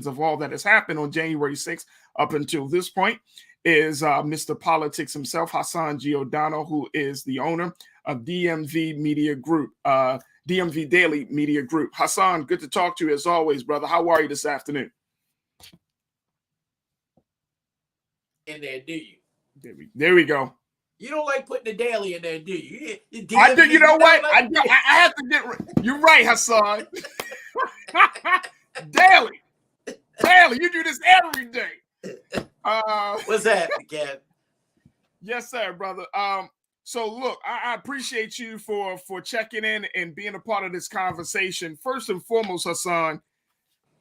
of all that has happened on January 6th up until this point is Mr. Politics himself, Hassan Giordano, who is the owner of DMV Media Group, DMV Daily Media Group. Hassan, good to talk to you as always, brother. How are you this afternoon? In there, do you? There we go. You don't like putting the daily in there, do you? I do. You know what? I have to get. You're right, Hassan. Daily. You do this every day. What's that, Ken? Yes, sir, brother. So look, I appreciate you for checking in and being a part of this conversation. First and foremost, Hassan,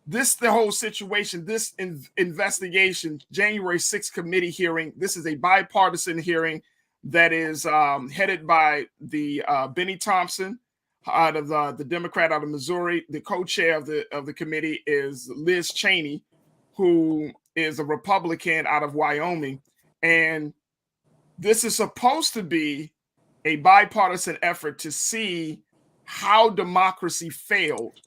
the whole situation, this investigation, January 6th committee hearing, this is a bipartisan hearing that is headed by the Benny Thompson out of the Democrat out of Missouri. The co-chair of the committee is Liz Cheney, who is a Republican out of Wyoming. And this is supposed to be a bipartisan effort to see how democracy failed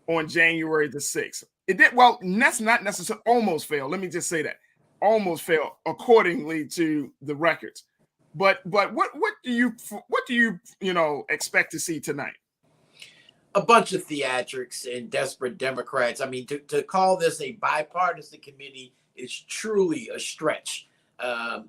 on January the 6th. It did well. That's not necessarily almost failed. Let me just say that almost failed accordingly to the records. But what do you expect to see tonight? A bunch of theatrics and desperate Democrats. I mean, to call this a bipartisan committee is truly a stretch.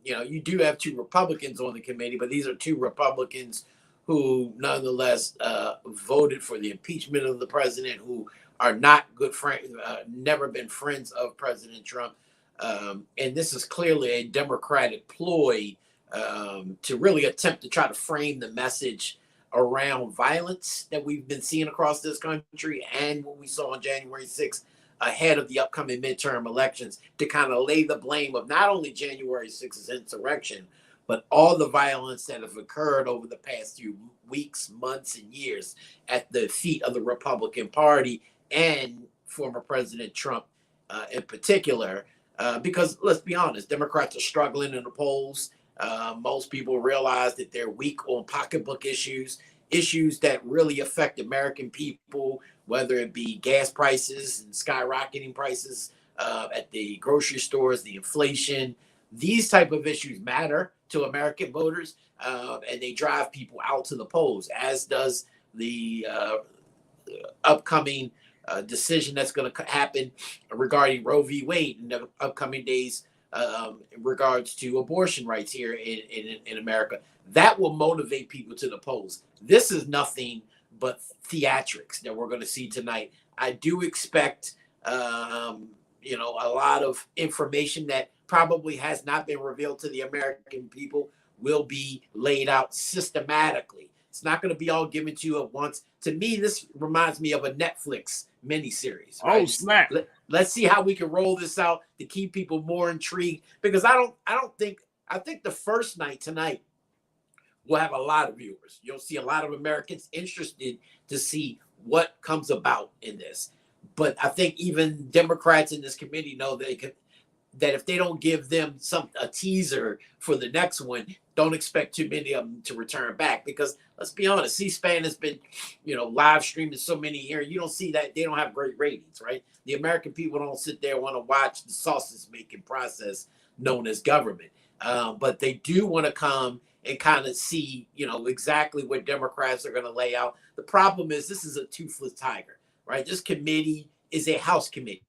You do have two Republicans on the committee, but these are two Republicans who nonetheless voted for the impeachment of the president, who are not good friends, never been friends of President Trump. And this is clearly a Democratic ploy to really attempt to try to frame the message around violence that we've been seeing across this country and what we saw on January 6th ahead of the upcoming midterm elections, to kind of lay the blame of not only January 6th's insurrection, but all the violence that have occurred over the past few weeks, months, and years at the feet of the Republican Party and former President Trump in particular. Because let's be honest, Democrats are struggling in the polls. Most people realize that they're weak on pocketbook issues that really affect American people, whether it be gas prices and skyrocketing prices at the grocery stores, the inflation. These type of issues matter to American voters, and they drive people out to the polls, as does the upcoming decision that's going to happen regarding Roe v. Wade in the upcoming days in regards to abortion rights here in America. That will motivate people to the polls. This is nothing but theatrics that we're going to see tonight. I do expect, a lot of information that probably has not been revealed to the American people will be laid out systematically. It's not going to be all given to you at once. To me, this reminds me of a Netflix miniseries. Right? Oh, snap. Let's see how we can roll this out to keep people more intrigued, because I think the first night tonight will have a lot of viewers. You'll see a lot of Americans interested to see what comes about in this. But I think even Democrats in this committee know that if they don't give them a teaser for the next one, don't expect too many of them to return back. Because let's be honest, C-SPAN has been, live streaming so many here. You don't see that. They don't have great ratings, right? The American people don't sit there and want to watch the sausage making process known as government. But they do want to come and kind of see, exactly what Democrats are going to lay out. The problem is this is a toothless tiger, right? This committee is a House committee.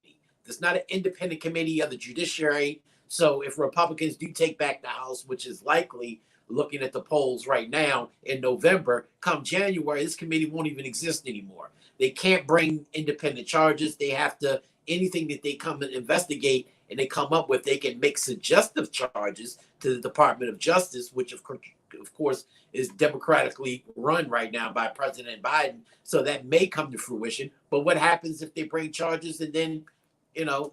It's not an independent committee of the judiciary. So if Republicans do take back the House, which is likely, looking at the polls right now in November, come January, this committee won't even exist anymore. They can't bring independent charges. They have to, anything that they come and investigate and they come up with, they can make suggestive charges to the Department of Justice, which of course is democratically run right now by President Biden. So that may come to fruition. But what happens if they bring charges and then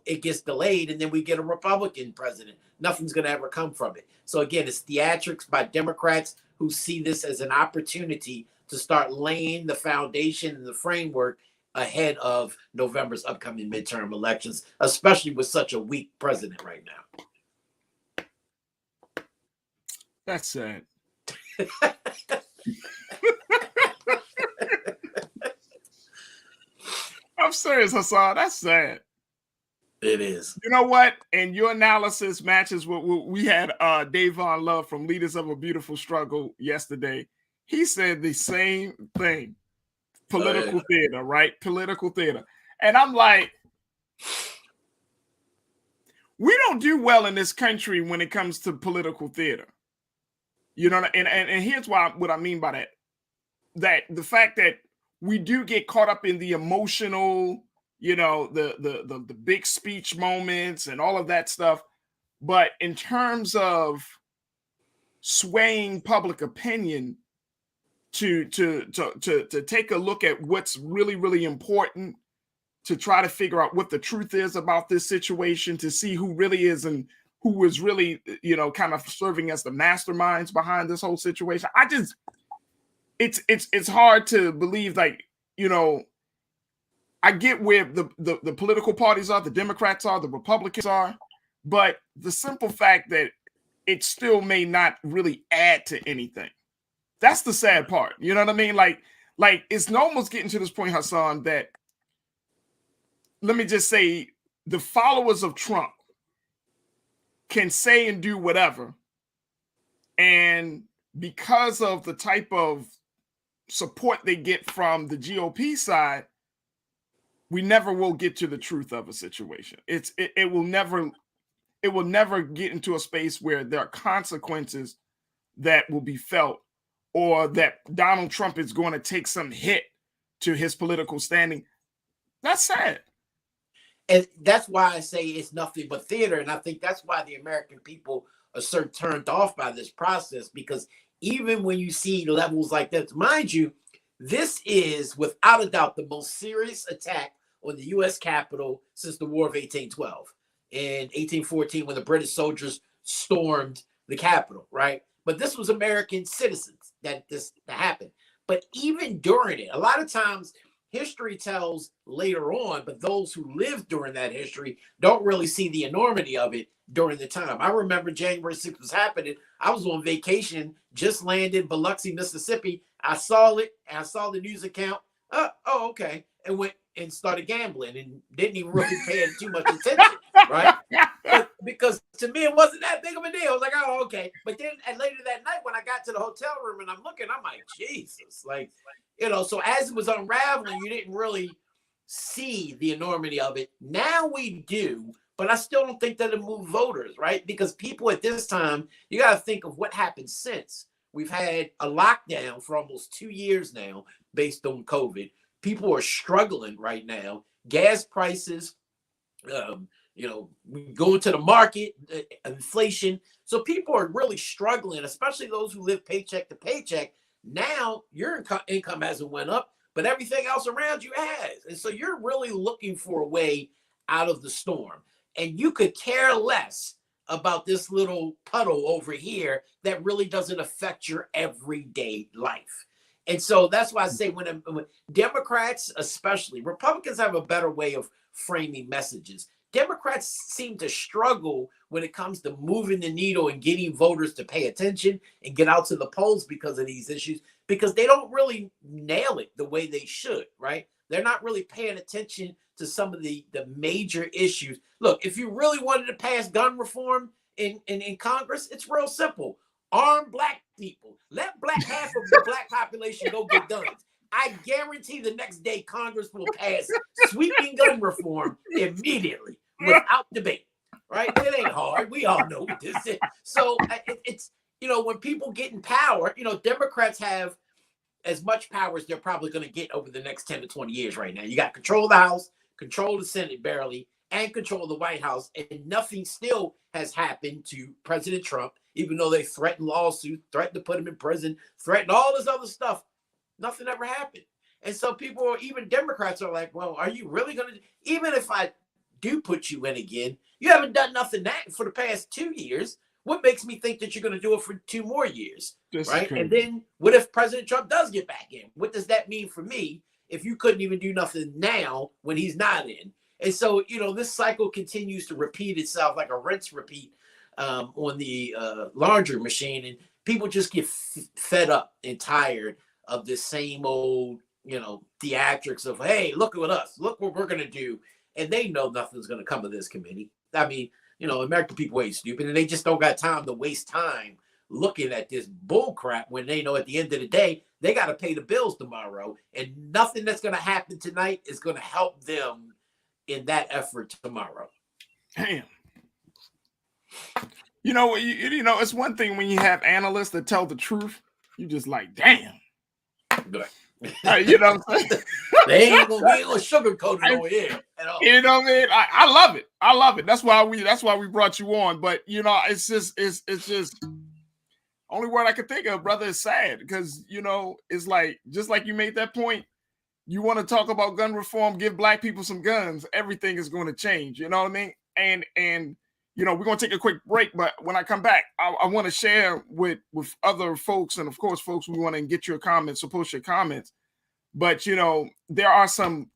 it gets delayed and then we get a Republican president? Nothing's going to ever come from it. So again, it's theatrics by Democrats who see this as an opportunity to start laying the foundation and the framework ahead of November's upcoming midterm elections, especially with such a weak president right now. That's sad. I'm serious, Hassan. That's sad. It is. You know what? And your analysis matches what we had Davon Love from Leaders of a Beautiful Struggle yesterday. He said the same thing. Political theater, right? Political theater. And I'm like, we don't do well in this country when it comes to political theater. You know, and here's what I mean by that. That the fact that we do get caught up in the emotional, you know, the big speech moments and all of that stuff. But in terms of swaying public opinion to take a look at what's really, really important, to try to figure out what the truth is about this situation, to see who really is and who is really, you know, kind of serving as the masterminds behind this whole situation. It's hard to believe, like, you know, I get where the political parties are, the Democrats are, the Republicans are, but the simple fact that it still may not really add to anything. That's the sad part. You know what I mean? Like it's almost getting to this point, Hassan, that, let me just say, the followers of Trump can say and do whatever. And because of the type of support they get from the GOP side, we never will get to the truth of a situation. It will never get into a space where there are consequences that will be felt, or that Donald Trump is going to take some hit to his political standing. That's sad. And that's why I say it's nothing but theater. And I think that's why the American people are so turned off by this process, because even when you see levels like that, mind you, this is without a doubt the most serious attack on the U.S. Capitol since the War of 1812 in 1814, when the British soldiers stormed the Capitol, right? But this was American citizens that happened. But even during it, a lot of times history tells later on, but those who lived during that history don't really see the enormity of it during the time. I remember January 6th was happening. I was on vacation, just landed in Biloxi, Mississippi. I saw it, and I saw the news account. Oh, okay. And went and started gambling and didn't even really pay too much attention, right? But because to me, it wasn't that big of a deal. I was like, oh, okay. But then later that night, when I got to the hotel room and I'm looking, I'm like, Jesus, like, you know, so as it was unraveling, you didn't really see the enormity of it. Now we do, but I still don't think that it moved voters, right? Because people at this time, you got to think of what happened since. We've had a lockdown for almost 2 years now based on COVID. People are struggling right now. Gas prices, you know, we go into the market, inflation. So people are really struggling, especially those who live paycheck to paycheck. Now your income hasn't went up, but everything else around you has. And so you're really looking for a way out of the storm. And you could care less about this little puddle over here that really doesn't affect your everyday life. And so that's why I say when Democrats, especially, Republicans have a better way of framing messages. Democrats seem to struggle when it comes to moving the needle and getting voters to pay attention and get out to the polls because of these issues, because they don't really nail it the way they should, right? They're not really paying attention to some of the major issues. Look, if you really wanted to pass gun reform in Congress, it's real simple. Arm black people. Let half of the black population go get guns. I guarantee the next day Congress will pass sweeping gun reform immediately without debate, right? It ain't hard. We all know what this is. So it's, you know, when people get in power, you know, Democrats have as much power as they're probably going to get over the next 10 to 20 years right now. You got control of the House, control of the Senate barely, and control of the White House. And nothing still has happened to President Trump, even though they threatened lawsuits, threatened to put him in prison, threatened all this other stuff. Nothing ever happened. And so people, even Democrats, are like, well, are you really going to, even if I do put you in again, you haven't done nothing that for the past 2 years. What makes me think that you're going to do it for 2 more years? Right. And then what if President Trump does get back in? What does that mean for me if you couldn't even do nothing now when he's not in? And so, you know, this cycle continues to repeat itself like a rinse repeat on the larger machine. And people just get fed up and tired of this same old, you know, theatrics of, hey, look at us, look what we're going to do. and they know nothing's going to come of this committee. I mean, you know, American people ain't stupid, and they just don't got time to waste time looking at this bull crap when they know at the end of the day, they got to pay the bills tomorrow, and nothing that's going to happen tonight is going to help them in that effort tomorrow. Damn. You know, you know, it's one thing when you have analysts that tell the truth. You just like, damn. You know what I'm saying? we ain't gonna sugarcoat it over here at all. You know what I mean? I love it. I love it. That's why we brought you on. But you know, it's just only word I could think of, brother, is sad. Because you know, it's like, just like you made that point, you want to talk about gun reform, give black people some guns, everything is going to change. You know what I mean? And you know, we're going to take a quick break, but when I come back, I want to share with other folks, and of course, folks, we want to get your comments, so post your comments. But you know, there are some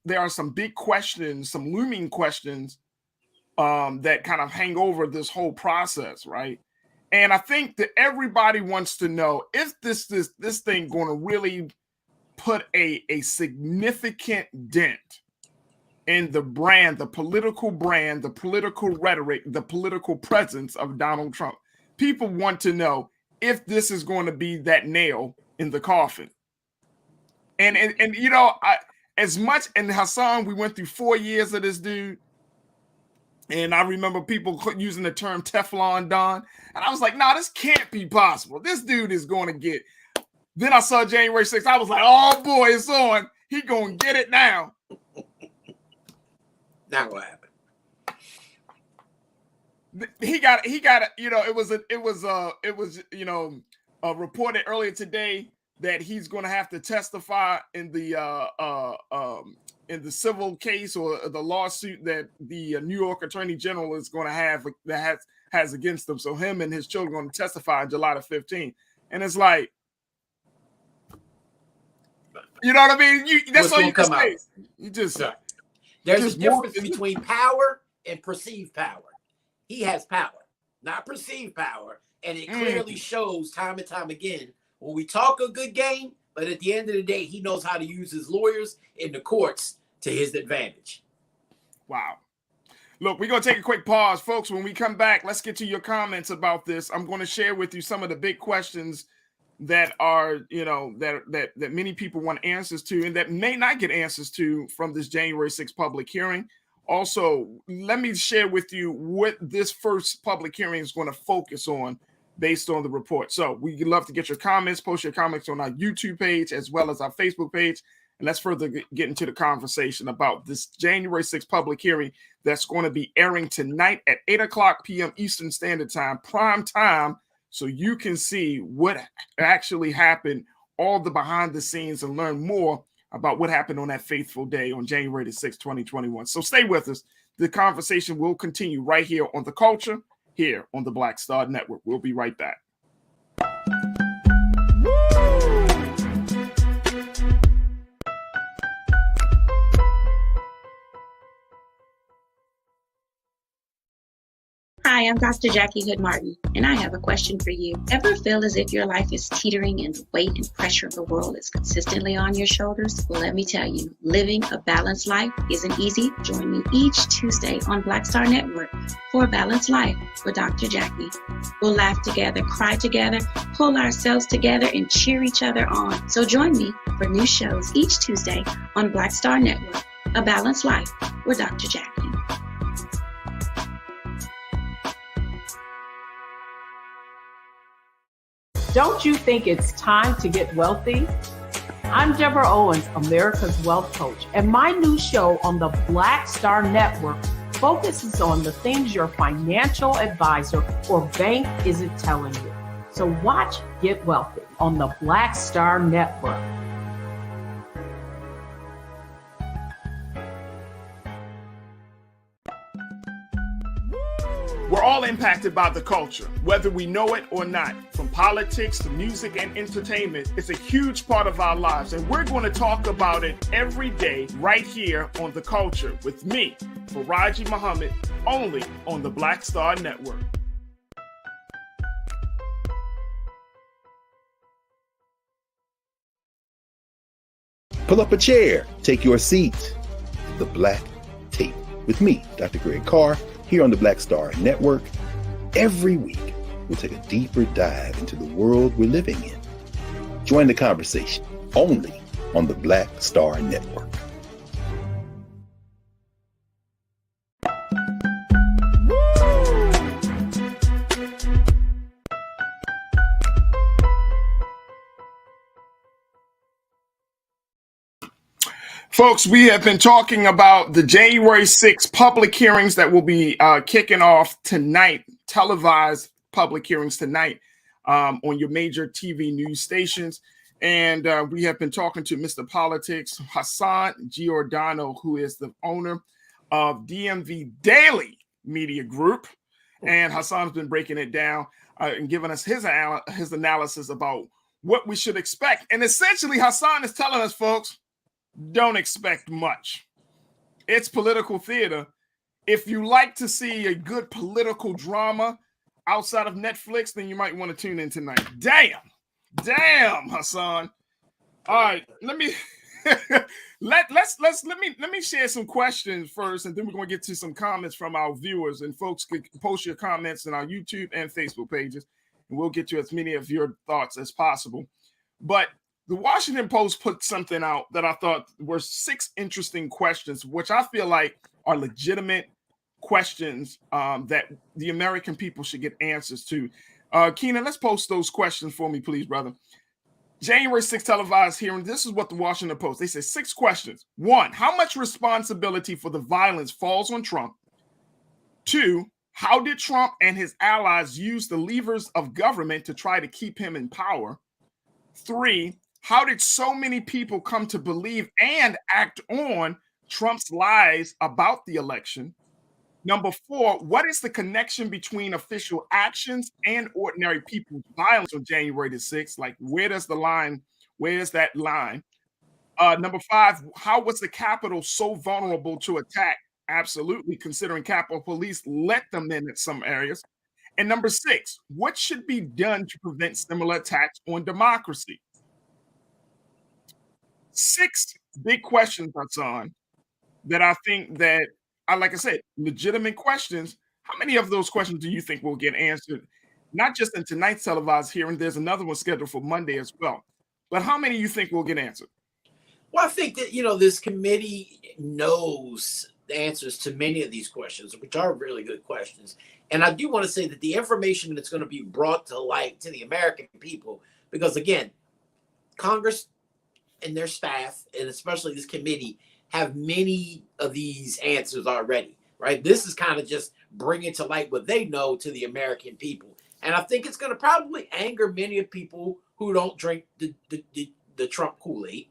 big questions, some looming questions that kind of hang over this whole process, right? And I think that everybody wants to know if this thing going to really put a significant dent in the brand, the political rhetoric, the political presence of Donald Trump. People want to know if this is going to be that nail in the coffin. And you know, as much, and Hassan, we went through 4 years of this dude, and I remember people using the term Teflon Don, and I was like, nah, this can't be possible. This dude is going to get. Then I saw January 6th. I was like, oh boy, it's on. He gonna get it now. Not gonna happen. He got you know, it was you know, reported earlier today that he's going to have to testify in the civil case or the lawsuit that the New York Attorney General is going to have that has against him. So him and his children are going to testify on July the 15th. And it's like, you know what I mean? That's all you can say. You just there's a difference between power and perceived power. He has power, not perceived power. And it clearly shows time and time again when we talk a good game, but at the end of the day, he knows how to use his lawyers in the courts to his advantage. Wow. Look, we're going to take a quick pause, folks. When we come back, let's get to your comments about this. I'm going to share with you some of the big questions that are, you know, that many people want answers to and that may not get answers to from this January 6th public hearing. Also, let me share with you what this first public hearing is going to focus on based on the report. So we'd love to get your comments, post your comments on our YouTube page as well as our Facebook page. And let's further get into the conversation about this January 6th public hearing that's going to be airing tonight at 8:00 p.m. Eastern Standard Time, prime time, so you can see what actually happened, all the behind the scenes, and learn more about what happened on that fateful day on January the 6th, 2021. So stay with us. The conversation will continue right here on The Culture, here on the Black Star Network. We'll be right back. Hi, I'm Dr. Jackie Hood Martin, and I have a question for you. Ever feel as if your life is teetering and the weight and pressure of the world is consistently on your shoulders? Well, let me tell you, living a balanced life isn't easy. Join me each Tuesday on Black Star Network for A Balanced Life with Dr. Jackie. We'll laugh together, cry together, pull ourselves together, and cheer each other on. So join me for new shows each Tuesday on Black Star Network, A Balanced Life with Dr. Jackie. Don't you think it's time to get wealthy? I'm Deborah Owens, America's Wealth Coach, and my new show on the Black Star Network focuses on the things your financial advisor or bank isn't telling you. So watch Get Wealthy on the Black Star Network. We're all impacted by the culture, whether we know it or not. From politics to music and entertainment, it's a huge part of our lives, and we're going to talk about it every day right here on The Culture with me, Farajii Muhammad, only on the Black Star Network. Pull up a chair, take your seat. The Black Tape. with me, Dr. Greg Carr, here on the Black Star Network. Every week, we'll take a deeper dive into the world we're living in. Join the conversation only on the Black Star Network. Folks, we have been talking about the January 6th public hearings that will be kicking off tonight, televised public hearings tonight on your major TV news stations. And we have been talking to Mr. Politics, Hassan Giordano, who is the owner of DMV Daily Media Group. And Hassan's been breaking it down and giving us his analysis about what we should expect. And essentially, Hassan is telling us, folks, don't expect much. It's political theater. If you like to see a good political drama outside of Netflix, then you might want to tune in tonight. Damn, Hassan. All right, let me let me share some questions first, and then we're going to get to some comments from our viewers. And folks can post your comments in our YouTube and Facebook pages, and we'll get to as many of your thoughts as possible. But the Washington Post put something out that I thought were 6 interesting questions, which I feel like are legitimate questions that the American people should get answers to. Keenan, let's post those questions for me, please, brother. January 6th televised hearing. This is what the Washington Post, they say 6 questions. 1, how much responsibility for the violence falls on Trump? 2, how did Trump and his allies use the levers of government to try to keep him in power? 3, how did so many people come to believe and act on Trump's lies about the election? Number 4, what is the connection between official actions and ordinary people's violence on January the 6th? Like, where is that line? Number 5, how was the Capitol so vulnerable to attack? Absolutely, considering Capitol Police let them in some areas. And number 6, what should be done to prevent similar attacks on democracy? 6 big questions, Hassan, that I think that, like I said, legitimate questions. How many of those questions do you think will get answered? Not just in tonight's televised hearing, there's another one scheduled for Monday as well. But how many you think will get answered? Well, I think that, this committee knows the answers to many of these questions, which are really good questions. And I do want to say that the information that's going to be brought to light to the American people, because again, Congress and their staff, and especially this committee, have many of these answers already, right? This is kind of just bringing to light what they know to the American people. And I think it's going to probably anger many of people who don't drink the Trump Kool-Aid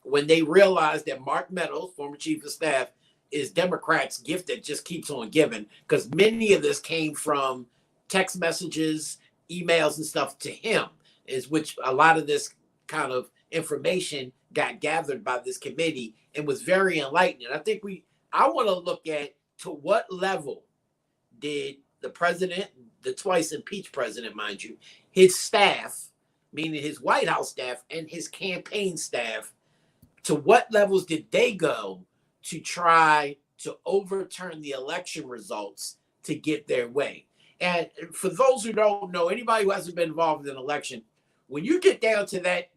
when they realize that Mark Meadows, former chief of staff, is Democrats' gift that just keeps on giving, because many of this came from text messages, emails, and stuff to him, is which a lot of this kind of information got gathered by this committee and was very enlightening. I want to look at to what level did the president, the twice impeached president, mind you, his staff, meaning his White House staff and his campaign staff, to what levels did they go to try to overturn the election results to get their way? And for those who don't know, anybody who hasn't been involved in an election, when you get down to that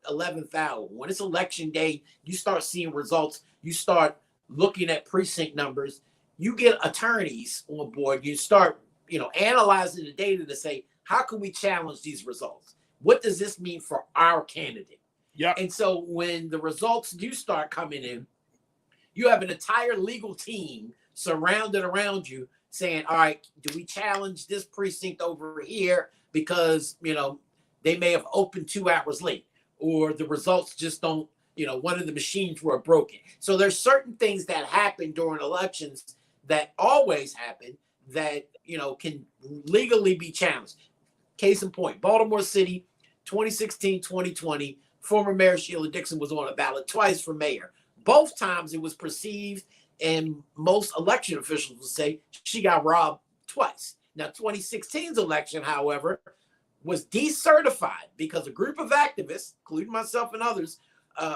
11th hour, when it's election day, you start seeing results, you start looking at precinct numbers, you get attorneys on board, you start, analyzing the data to say, how can we challenge these results? What does this mean for our candidate? Yeah. And so when the results do start coming in, you have an entire legal team surrounded around you saying, all right, do we challenge this precinct over here because, they may have opened 2 hours late, or the results just don't, one of the machines were broken. So there's certain things that happen during elections that always happen that, can legally be challenged. Case in point, Baltimore City, 2016, 2020, former Mayor Sheila Dixon was on a ballot twice for mayor. Both times it was perceived, and most election officials would say she got robbed twice. Now, 2016's election, however, was decertified because a group of activists, including myself and others,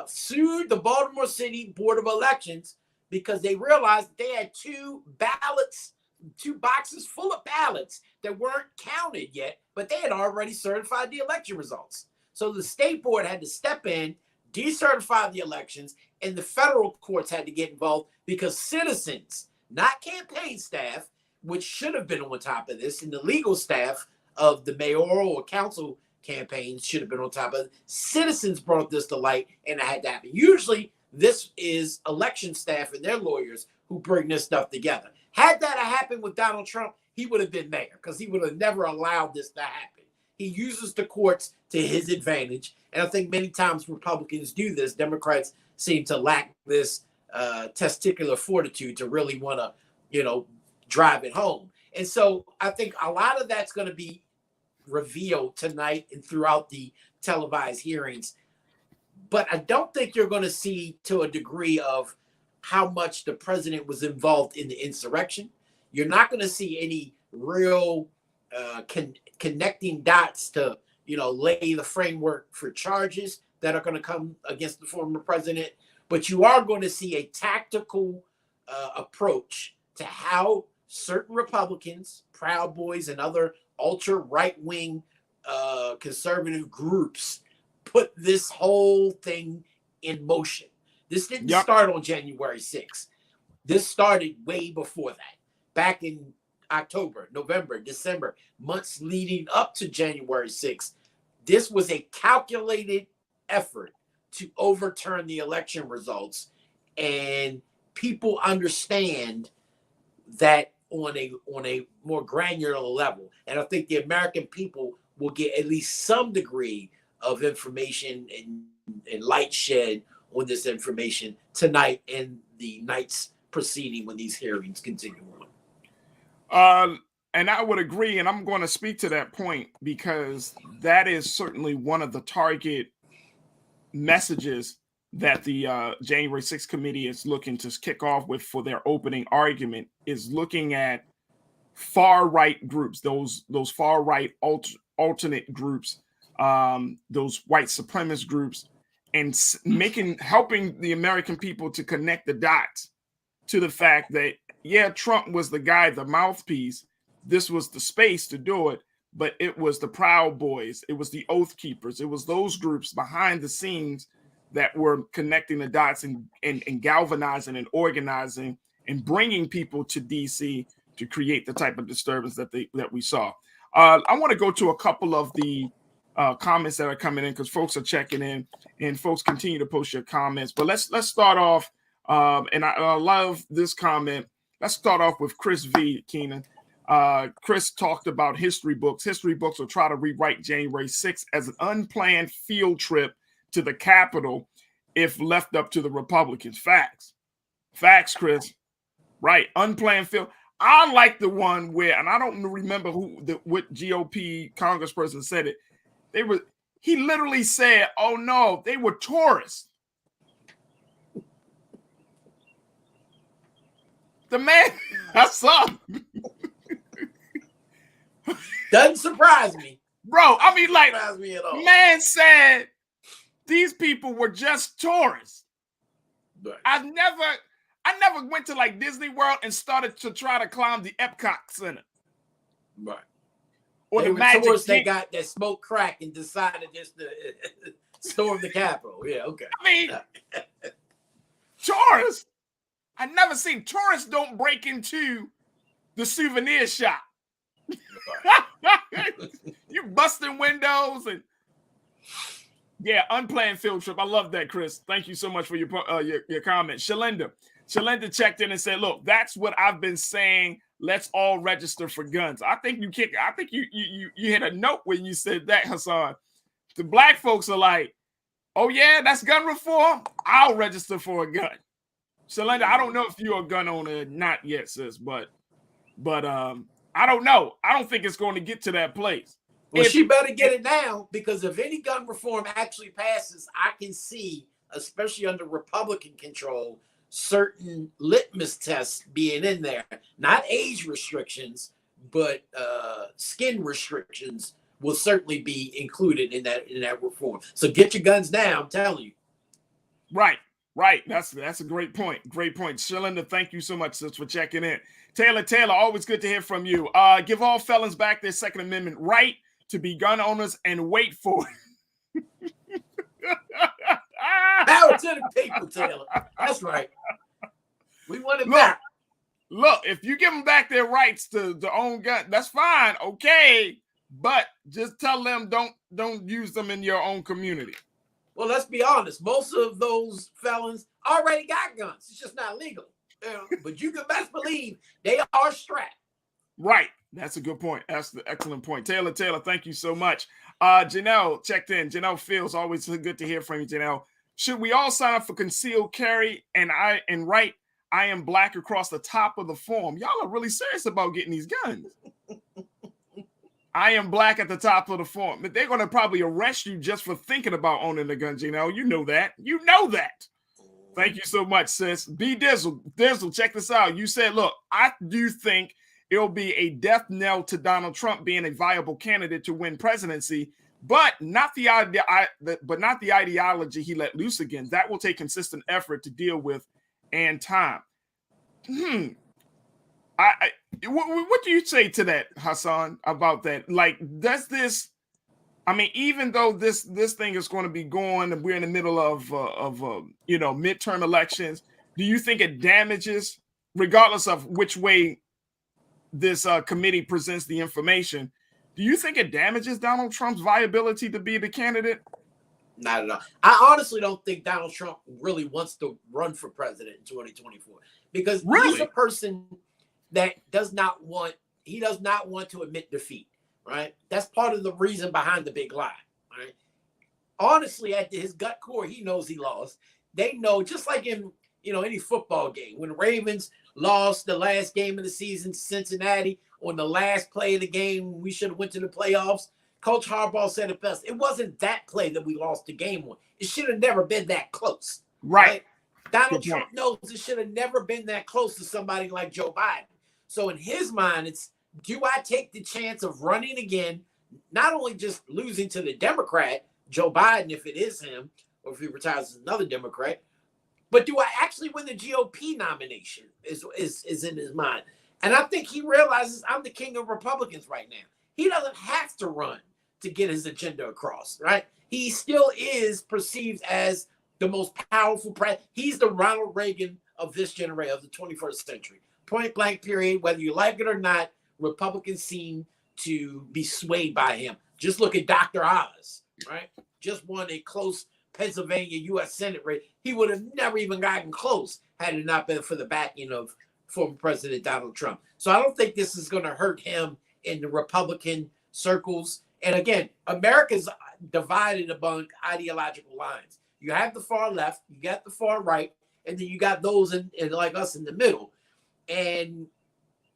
sued the Baltimore City Board of Elections because they realized they had two boxes full of ballots that weren't counted yet, but they had already certified the election results. So the state board had to step in, decertify the elections, and the federal courts had to get involved because citizens, not campaign staff, which should have been on top of this, and the legal staff of the mayoral or council campaigns should have been on top of it. Citizens brought this to light, and it had to happen. Usually, this is election staff and their lawyers who bring this stuff together. Had that happened with Donald Trump, he would have been mayor because he would have never allowed this to happen. He uses the courts to his advantage, and I think many times Republicans do this. Democrats seem to lack this testicular fortitude to really want to, drive it home. And so I think a lot of that's going to be revealed tonight and throughout the televised hearings. But I don't think you're going to see to a degree of how much the president was involved in the insurrection. You're not going to see any real connecting dots to, lay the framework for charges that are going to come against the former president. But you are going to see a tactical approach to how certain Republicans, Proud Boys, and other ultra right-wing conservative groups put this whole thing in motion. This didn't start on January 6th. This started way before that, back in October, November, December, months leading up to January 6th. This was a calculated effort to overturn the election results, and people understand that on a more granular level. And I think the American people will get at least some degree of information and light shed on this information tonight and the nights preceding when these hearings continue on. And I would agree, and I'm going to speak to that point because that is certainly one of the target messages that the January 6th committee is looking to kick off with for their opening argument, is looking at far right groups, those far right alternate groups, those white supremacist groups, and helping the American people to connect the dots to the fact that, Trump was the guy, the mouthpiece. This was the space to do it, but it was the Proud Boys. It was the Oath Keepers. It was those groups behind the scenes that were connecting the dots and galvanizing and organizing and bringing people to DC to create the type of disturbance that we saw. I want to go to a couple of the comments that are coming in because folks are checking in, and folks continue to post your comments. But let's start off, and I love this comment. Let's start off with Chris V. Keenan. Chris talked about history books. History books will try to rewrite January 6th as an unplanned field trip to the Capitol if left up to the Republicans. Facts, Chris. Right, unplanned field. I like the one where, and I don't remember what GOP congressperson said it. He literally said, "Oh no, they were tourists." The man, I saw. Doesn't surprise me, bro. I mean, like, surprise me at all. Man said these people were just tourists. Right. I never went to like Disney World and started to try to climb the Epcot Center. Right. Or they the Magic tourists Kingdom. That smoked crack and decided just to storm the Capitol. Yeah, okay. I mean, tourists. I never seen tourists don't break into the souvenir shop. You busting windows and unplanned field trip. I love that, Chris. Thank you so much for your comment. Shalinda checked in and said, "Look, that's what I've been saying. Let's all register for guns." I think you hit a note when you said that, Hassan. The black folks are like, "Oh yeah, that's gun reform. I'll register for a gun." Shalinda, I don't know if you're a gun owner or not yet, sis, but I don't know. I don't think it's going to get to that place. Well, she better get it now, because if any gun reform actually passes, I can see, especially under Republican control, certain litmus tests being in there. Not age restrictions, but skin restrictions will certainly be included in that reform. So get your guns now, I'm telling you. Right. Right. That's a great point. Great point. Shalenda, thank you so much, sis, for checking in. Taylor, always good to hear from you. Give all felons back their Second Amendment right to be gun owners and wait for it. Power to the people, Taylor. That's right. We want it back. Look, if you give them back their rights to own gun, that's fine. Okay. But just tell them don't use them in your own community. Well, let's be honest. Most of those felons already got guns. It's just not legal. But you can best believe they are strapped. Right. That's a good point. That's the excellent point. Taylor, thank you so much. Janelle checked in. Janelle Fields, always good to hear from you, Janelle. Should we all sign up for concealed carry and write I am black across the top of the form? Y'all are really serious about getting these guns. I am black at the top of the form. But they're going to probably arrest you just for thinking about owning the gun, Janelle. You know that. You know that. Thank you so much, sis. B Dizzle, check this out. You said, look, I do think it'll be a death knell to Donald Trump being a viable candidate to win presidency, but not the ideology he let loose again. That will take consistent effort to deal with and time. What do you say to that, Hassan, about that? Like, does this? I mean, even though this thing is going to be going, and we're in the middle of midterm elections, do you think it damages, regardless of which way this committee presents the information? Do you think it damages Donald Trump's viability to be the candidate? Not at all. I honestly don't think Donald Trump really wants to run for president in 2024 because he's a person that does not want to admit defeat, right? That's part of the reason behind the big lie, right? Honestly, at his gut core, he knows he lost. They know, just like in any football game, when the Ravens lost the last game of the season to Cincinnati on the last play of the game, we should have went to the playoffs. Coach Harbaugh said it best. It wasn't that play that we lost the game on. It should have never been that close. Right. Donald Trump knows it should have never been that close to somebody like Joe Biden. So in his mind, it's, do I take the chance of running again, not only just losing to the Democrat, Joe Biden, if it is him, or if he retires as another Democrat, but do I actually win the GOP nomination is in his mind. And I think he realizes I'm the king of Republicans right now. He doesn't have to run to get his agenda across, right? He still is perceived as the most powerful president. He's the Ronald Reagan of this generation, of the 21st century. Point blank period, whether you like it or not, Republicans seem to be swayed by him. Just look at Dr. Oz, right? Just won a close Pennsylvania U.S. Senate race. He would have never even gotten close had it not been for the backing of former President Donald Trump. So I don't think this is going to hurt him in the Republican circles. And again, America's divided among ideological lines. You have the far left, you got the far right, and then you got those in like us in the middle. And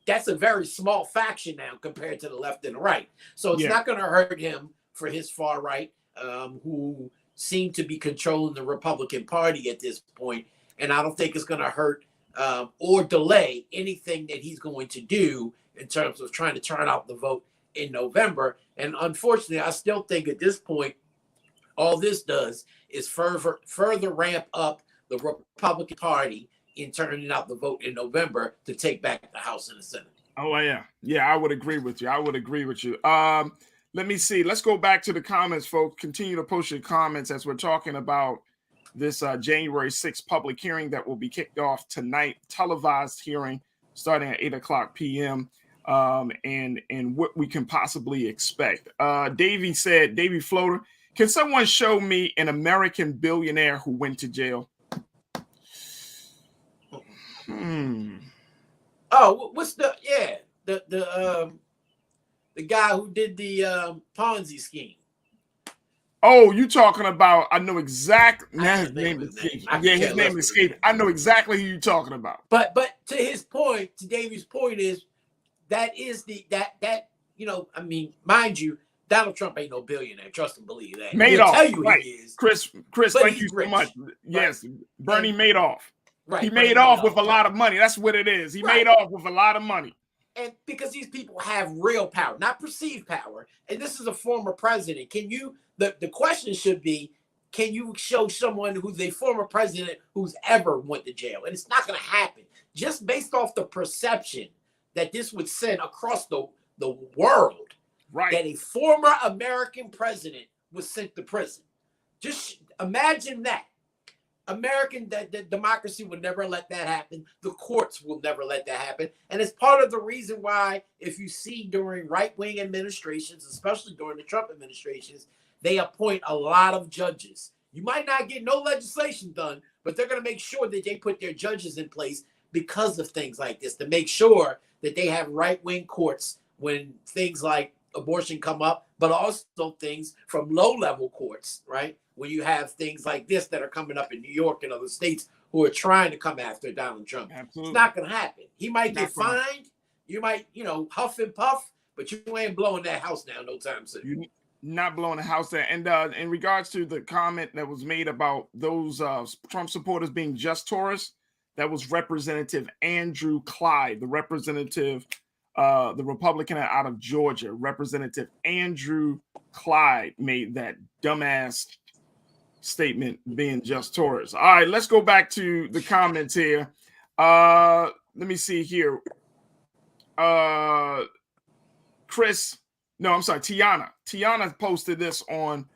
that's a very small faction now compared to the left and the right. So it's not going to hurt him for his far right, who seem to be controlling the Republican Party at this point. And I don't think it's going to hurt or delay anything that he's going to do in terms of trying to turn out the vote in November. And unfortunately, I still think at this point, all this does is further ramp up the Republican Party in turning out the vote in November to take back the House and the Senate. Oh, yeah. Yeah, I would agree with you. Let me see. Let's go back to the comments, folks. Continue to post your comments as we're talking about this January 6th public hearing that will be kicked off tonight, televised hearing starting at 8:00 p.m. And what we can possibly expect. Davey Floater, can someone show me an American billionaire who went to jail? Oh, what's the guy who did the Ponzi scheme? Oh, you talking about? I know exactly. His name escaped. I know exactly who you're talking about. But to his point, to Davey's point is that I mean, mind you, Donald Trump ain't no billionaire. Trust and believe that. Madoff. Tell you right. He is. Chris, thank you so much. Yes, Bernie Madoff. Right. He made off with a lot of money. That's what it is. He made off with a lot of money. And because these people have real power, not perceived power, and this is a former president. The question should be, can you show someone who's a former president who's ever went to jail? And it's not going to happen. Just based off the perception that this would send across the world, right, that a former American president was sent to prison. Just imagine that. The democracy would never let that happen. The courts will never let that happen. And it's part of the reason why, if you see during right-wing administrations, especially during the Trump administrations, they appoint a lot of judges. You might not get no legislation done, but they're going to make sure that they put their judges in place because of things like this, to make sure that they have right-wing courts when things like abortion come up, but also things from low-level courts, right? When you have things like this that are coming up in New York and other states who are trying to come after Donald Trump. Absolutely. It's not going to happen. He might get fined. You might, huff and puff, but you ain't blowing that house down no time soon. You're not blowing the house down. And in regards to the comment that was made about those Trump supporters being just tourists, that was Representative Andrew Clyde, the representative, the Republican out of Georgia. Representative Andrew Clyde made that dumbass statement, being just tourists. All right, let's go back to the comments here. Let me see here. Tiana posted this on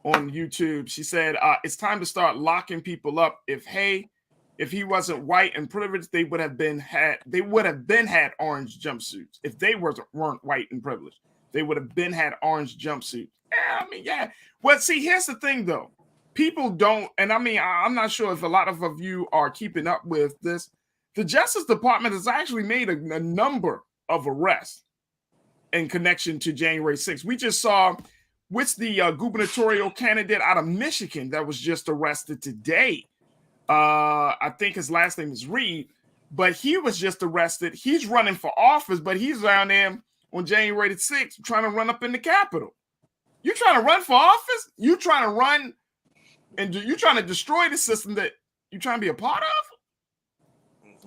YouTube. She said, it's time to start locking people up. If he wasn't white and privileged, they would have been had orange jumpsuits. If they weren't white and privileged, they would have been had orange jumpsuits. Yeah. Well, see, here's the thing though. People don't, and I'm not sure if a lot of you are keeping up with this. The Justice Department has actually made a number of arrests in connection to January 6th. We just saw with the gubernatorial candidate out of Michigan that was just arrested today. I think his last name is Reed, but he was just arrested. He's running for office, but he's down there on January 6th trying to run up in the Capitol. You trying to run for office? You trying to run and you trying to destroy the system that you trying to be a part of?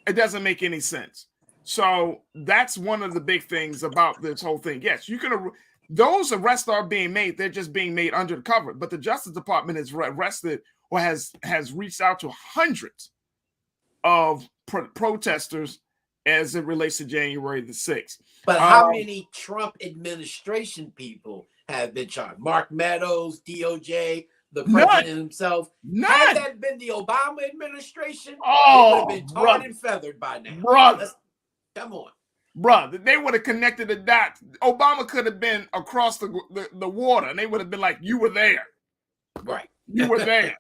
It doesn't make any sense. So that's one of the big things about this whole thing. Yes, you can. Those arrests are being made. They're just being made under the cover. But the Justice Department has arrested or has reached out to hundreds of protesters as it relates to January the 6th. But how many Trump administration people have been charged? Mark Meadows, DOJ, the president himself. None. Had that been the Obama administration, it would have been tarred and feathered by now. Brother. Come on. Brother, they would have connected the dots. Obama could have been across the water, and they would have been like, you were there. Right. You were there.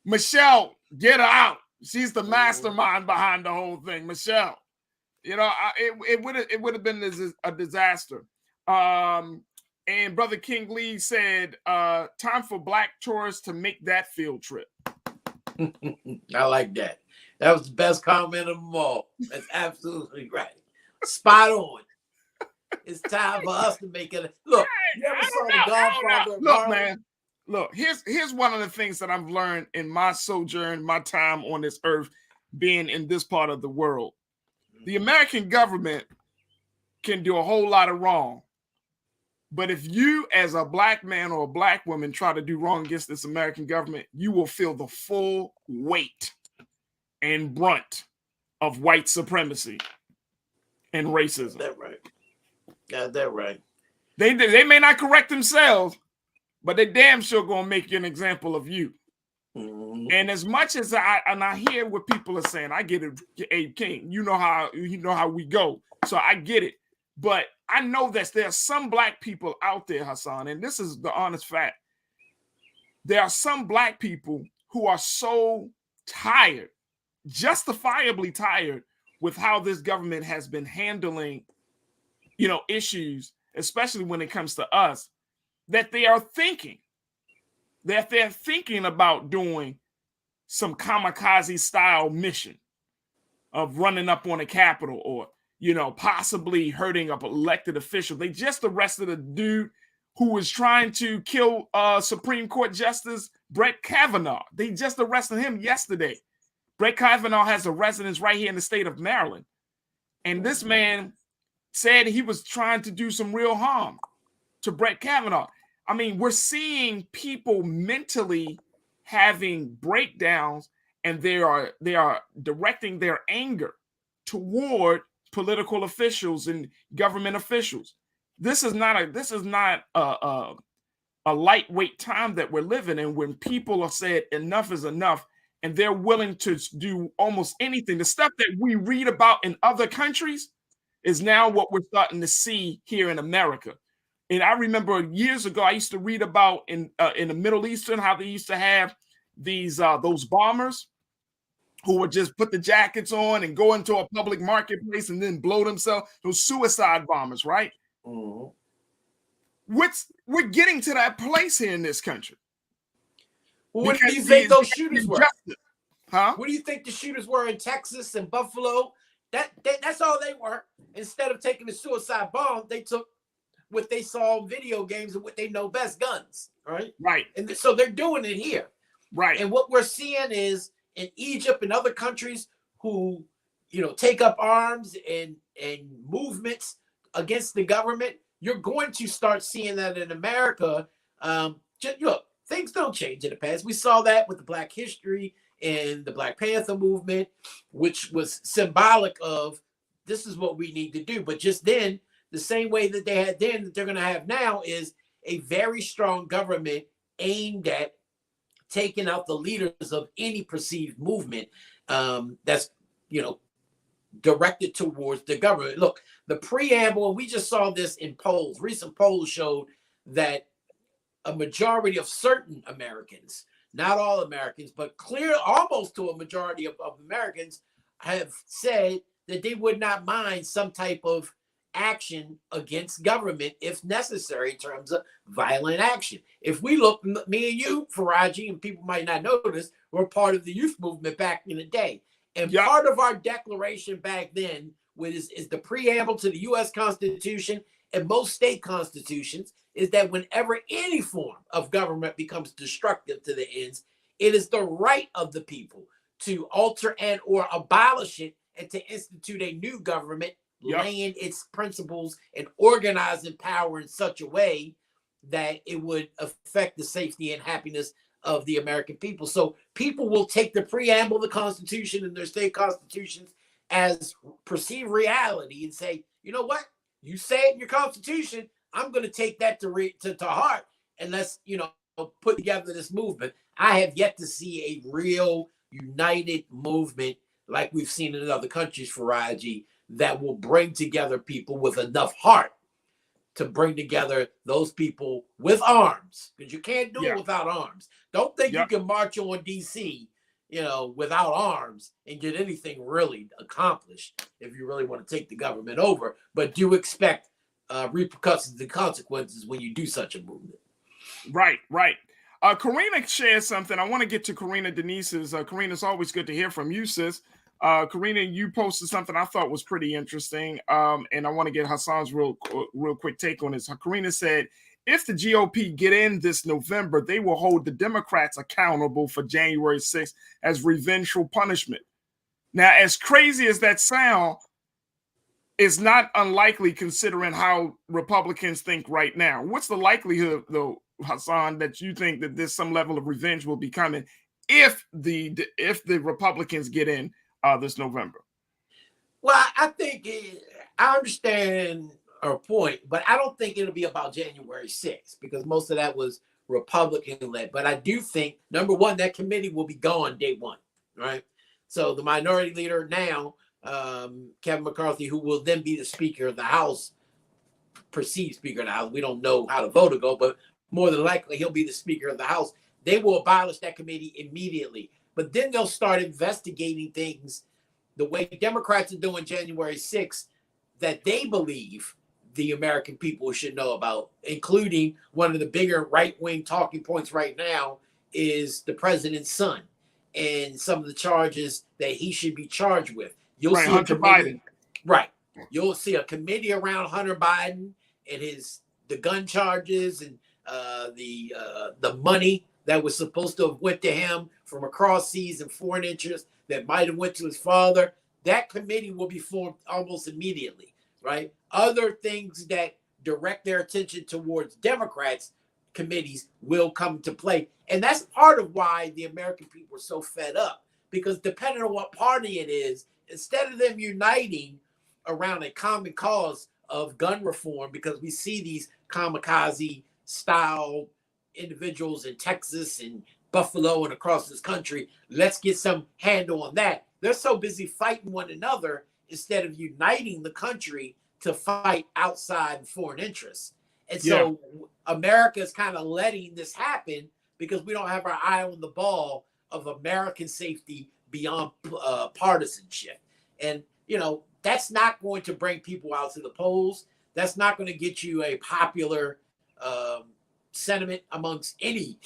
Michelle, get her out. She's the mastermind behind the whole thing. Michelle. It would have been a disaster. And Brother King Lee said, time for black tourists to make that field trip. I like that. That was the best comment of them all. That's absolutely right. Spot on. It's time for us to make it. Look, you ever saw The Godfather? Look, man. Look, here's one of the things that I've learned in my sojourn, my time on this earth, being in this part of the world. The American government can do a whole lot of wrong. But if you, as a black man or a black woman, try to do wrong against this American government, you will feel the full weight and brunt of white supremacy and racism. That's right. Yeah, that's right. They may not correct themselves, but they damn sure gonna make you an example of you. Mm-hmm. And as much as I hear what people are saying, I get it, Abe King. You know how we go, so I get it. But I know that there are some black people out there, Hassan, and this is the honest fact. There are some black people who are so tired, justifiably tired, with how this government has been handling, issues, especially when it comes to us, that they're thinking about doing some kamikaze style mission of running up on a Capitol or, possibly hurting up elected official. They just arrested a dude who was trying to kill Supreme Court Justice Brett Kavanaugh. They just arrested him yesterday. Brett Kavanaugh has a residence right here in the state of Maryland. And this man said he was trying to do some real harm to Brett Kavanaugh. I mean, we're seeing people mentally having breakdowns, and they are directing their anger toward political officials and government officials. This is not a lightweight time that we're living in, when people are said enough is enough, and they're willing to do almost anything. The stuff that we read about in other countries is now what we're starting to see here in America. And I remember years ago, I used to read about in the Middle Eastern, how they used to have those bombers who would just put the jackets on and go into a public marketplace and then blow themselves. Those suicide bombers, right? Mm-hmm. We're getting to that place here in this country. Well, what do you think those shooters were? Huh? What do you think the shooters were in Texas and Buffalo? That's all they were. Instead of taking the suicide bomb, they took what they saw in video games and what they know best, guns. Right? Right. And so they're doing it here. Right. And what we're seeing is in Egypt and other countries who, take up arms and movements against the government, you're going to start seeing that in America. Look, things don't change in the past. We saw that with the Black history and the Black Panther movement, which was symbolic of this is what we need to do. But just then, the same way that they had then that they're going to have now is a very strong government aimed at taking out the leaders of any perceived movement that's, directed towards the government. Look, the preamble, we just saw this in polls. Recent polls showed that a majority of certain Americans, not all Americans, but clear almost to a majority of Americans, have said that they would not mind some type of action against government if necessary in terms of violent action. If we look, me and you, Farajii, and people might not know this, were part of the youth movement back in the day. And part of our declaration back then is the preamble to the U.S. Constitution and most state constitutions, is that whenever any form of government becomes destructive to the ends, it is the right of the people to alter and or abolish it and to institute a new government, laying its principles and organizing power in such a way that it would affect the safety and happiness of the American people. So people will take the preamble of the Constitution and their state constitutions as perceived reality and say, you know what? You say it in your Constitution, I'm going to take that to heart, and let's, put together this movement. I have yet to see a real united movement like we've seen in other countries, Farajii, that will bring together people with enough heart to bring together those people with arms, because you can't do it without arms. Don't think you can march on DC, without arms and get anything really accomplished if you really want to take the government over. But do expect repercussions and consequences when you do such a movement. Right. Karina shared something. I want to get to Karina Denise's. Karina, it's always good to hear from you, sis. Karina, you posted something I thought was pretty interesting, and I want to get Hassan's real quick take on this. Karina said, if the GOP get in this November, they will hold the Democrats accountable for January 6th as revengeful punishment. Now, as crazy as that sound, it's not unlikely considering how Republicans think right now. What's the likelihood, though, Hassan, that you think that there's some level of revenge will be coming if the Republicans get in this November? Well, I think I understand her point, but I don't think it'll be about January 6th because most of that was Republican-led. But I do think, number one, that committee will be gone day one, right? So the minority leader now, Kevin McCarthy, who will then be the Speaker of the House, perceived Speaker of the House. We don't know how the vote will go, but more than likely he'll be the Speaker of the House. They will abolish that committee immediately. But then they'll start investigating things the way Democrats are doing January 6th that they believe the American people should know about, including one of the bigger right-wing talking points right now is the president's son and some of the charges that he should be charged with. You'll see Hunter Biden. Right. You'll see a committee around Hunter Biden and the gun charges and the money that was supposed to have went to him from across seas and foreign interests that might have went to his father. That committee will be formed almost immediately, right? Other things that direct their attention towards Democrats, committees will come to play. And that's part of why the American people are so fed up, because depending on what party it is, instead of them uniting around a common cause of gun reform, because we see these kamikaze style individuals in Texas and Buffalo and across this country, let's get some handle on that. They're so busy fighting one another instead of uniting the country to fight outside foreign interests. And so America is kind of letting this happen because we don't have our eye on the ball of American safety beyond partisanship. And, you know, that's not going to bring people out to the polls. That's not going to get you a popular sentiment amongst any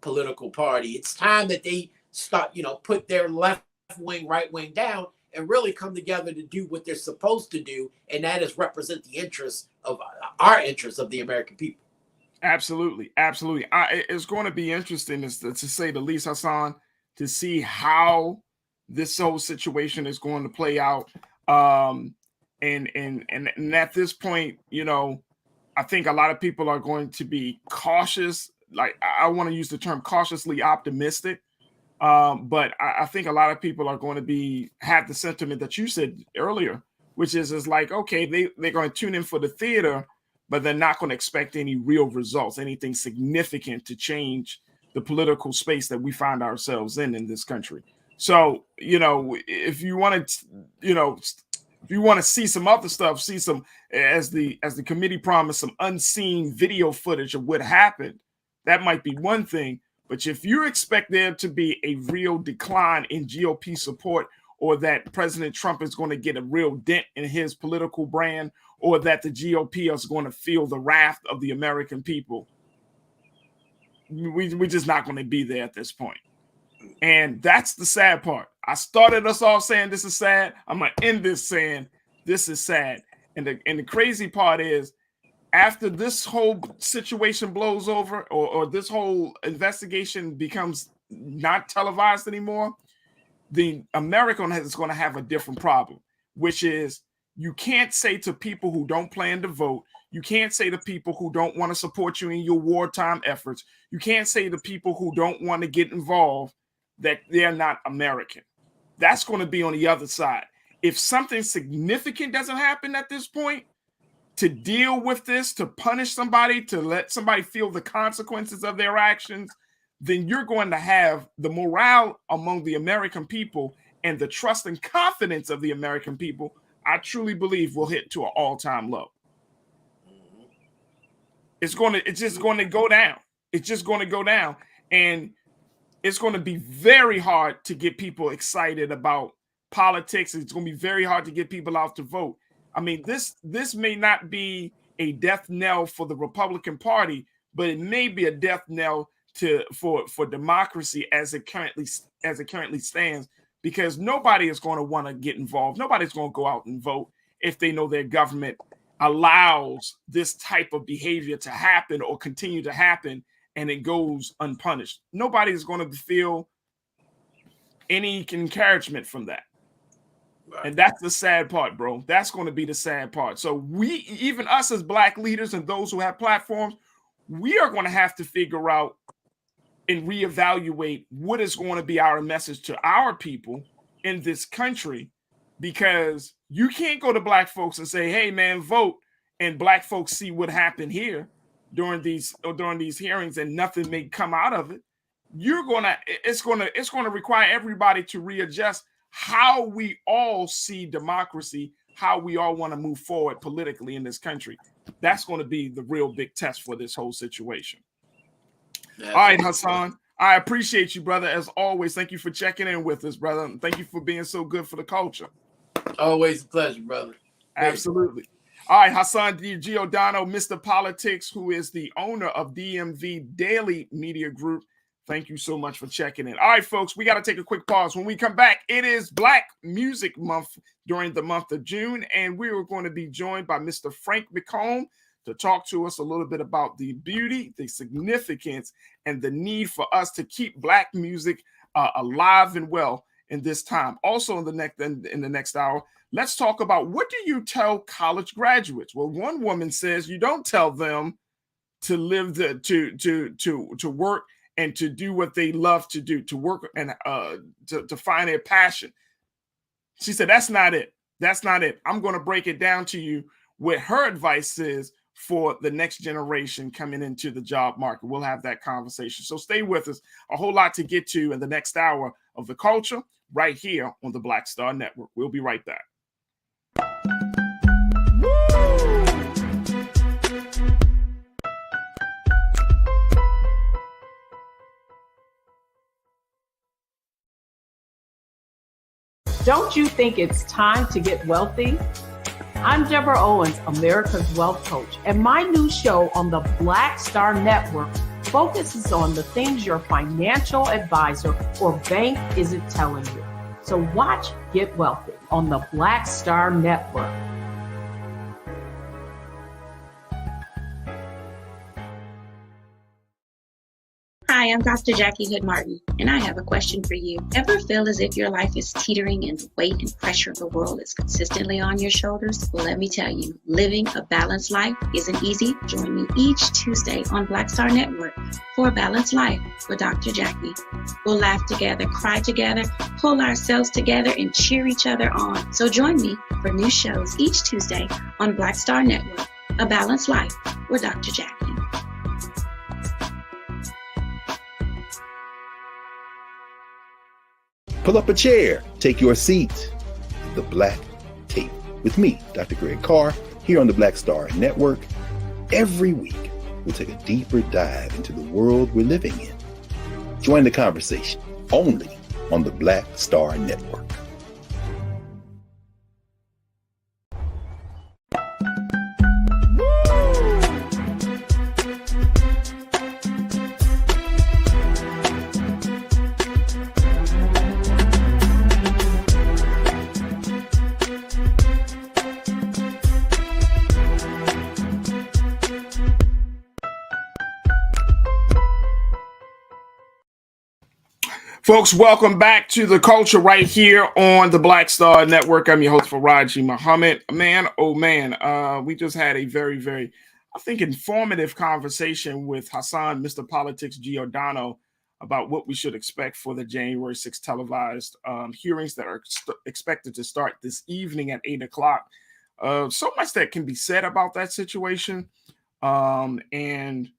political party. It's time that they start, you know, put their left wing, right wing down and really come together to do what they're supposed to do. And that is represent the interests of our interests of the American people. Absolutely. Absolutely. It's going to be interesting, to say the least, Hassan, to see how this whole situation is going to play out. And at this point, you know, I think a lot of people are going to be cautious. Like, I want to use the term cautiously optimistic. But I think a lot of people are going to have the sentiment that you said earlier, which is like, okay, they're going to tune in for the theater, but they're not going to expect any real results, anything significant to change the political space that we find ourselves in this country. So, you know, if you want to, you know, if you want to see some other stuff, see some, as the committee promised, some unseen video footage of what happened, that might be one thing. But if you expect there to be a real decline in GOP support, or that President Trump is going to get a real dent in his political brand, or that the GOP is going to feel the wrath of the American people, we're just not going to be there at this point. And that's the sad part. I started us off saying this is sad. I'm going to end this saying this is sad. And the crazy part is, after this whole situation blows over, or this whole investigation becomes not televised anymore, the American is going to have a different problem, which is you can't say to people who don't plan to vote, you can't say to people who don't want to support you in your wartime efforts, you can't say to people who don't want to get involved that they're not American. That's going to be on the other side. If something significant doesn't happen at this point, to deal with this, to punish somebody, to let somebody feel the consequences of their actions, then you're going to have the morale among the American people and the trust and confidence of the American people, I truly believe, will hit to an all-time low. It's just going to go down. It's just going to go down. And it's going to be very hard to get people excited about politics. It's going to be very hard to get people out to vote. I mean, this may not be a death knell for the Republican Party, but it may be a death knell for democracy as it currently stands, because nobody is going to want to get involved. Nobody's going to go out and vote if they know their government allows this type of behavior to happen or continue to happen and it goes unpunished. Nobody is going to feel any encouragement from that. And that's the sad part, bro. That's going to be the sad part. So even us as Black leaders and those who have platforms, we are going to have to figure out and reevaluate what is going to be our message to our people in this country, because you can't go to Black folks and say, hey, man, vote, and Black folks see what happened here during these hearings and nothing may come out of it. It's going to require everybody to readjust how we all see democracy, how we all want to move forward politically in this country. That's going to be the real big test for this whole situation. All right, Hassan, I appreciate you, brother, as always. Thank you for checking in with us, brother. And thank you for being so good for the culture. Always a pleasure, brother. Absolutely. All right, Hassan Giordano, Mr. Politics, who is the owner of DMV Daily Media Group. Thank you so much for checking in. All right, folks, we got to take a quick pause. When we come back, it is Black Music Month during the month of June, and we are going to be joined by Mr. Frank McComb to talk to us a little bit about the beauty, the significance, and the need for us to keep Black music alive and well in this time. Also, in the next hour, let's talk about, what do you tell college graduates? Well, one woman says you don't tell them to live to work and to do what they love to do, to work and to find their passion. She said, that's not it. That's not it. I'm going to break it down to you what her advice is for the next generation coming into the job market. We'll have that conversation. So stay with us. A whole lot to get to in the next hour of The Culture right here on the Black Star Network. We'll be right back. Don't you think it's time to get wealthy? I'm Deborah Owens, America's Wealth Coach, and my new show on the Black Star Network focuses on the things your financial advisor or bank isn't telling you. So watch Get Wealthy on the Black Star Network. Hi, I'm Dr. Jackie Hood Martin, and I have a question for you. Ever feel as if your life is teetering and the weight and pressure of the world is consistently on your shoulders? Well, let me tell you, living a balanced life isn't easy. Join me each Tuesday on Black Star Network for A Balanced Life with Dr. Jackie. We'll laugh together, cry together, pull ourselves together, and cheer each other on. So join me for new shows each Tuesday on Black Star Network, A Balanced Life with Dr. Jackie. Pull up a chair, take your seat. The Black Tape with me, Dr. Greg Carr, here on the Black Star Network. Every week, we'll take a deeper dive into the world we're living in. Join the conversation only on the Black Star Network. Folks, welcome back to The Culture right here on the Black Star Network. I'm your host, Farajii Muhammad. Man, oh man, we just had a very, very, I think, informative conversation with Hassan, Mr. Politics Giordano, about what we should expect for the January 6th televised hearings that are expected to start this evening at 8 o'clock. So much that can be said about that situation. And,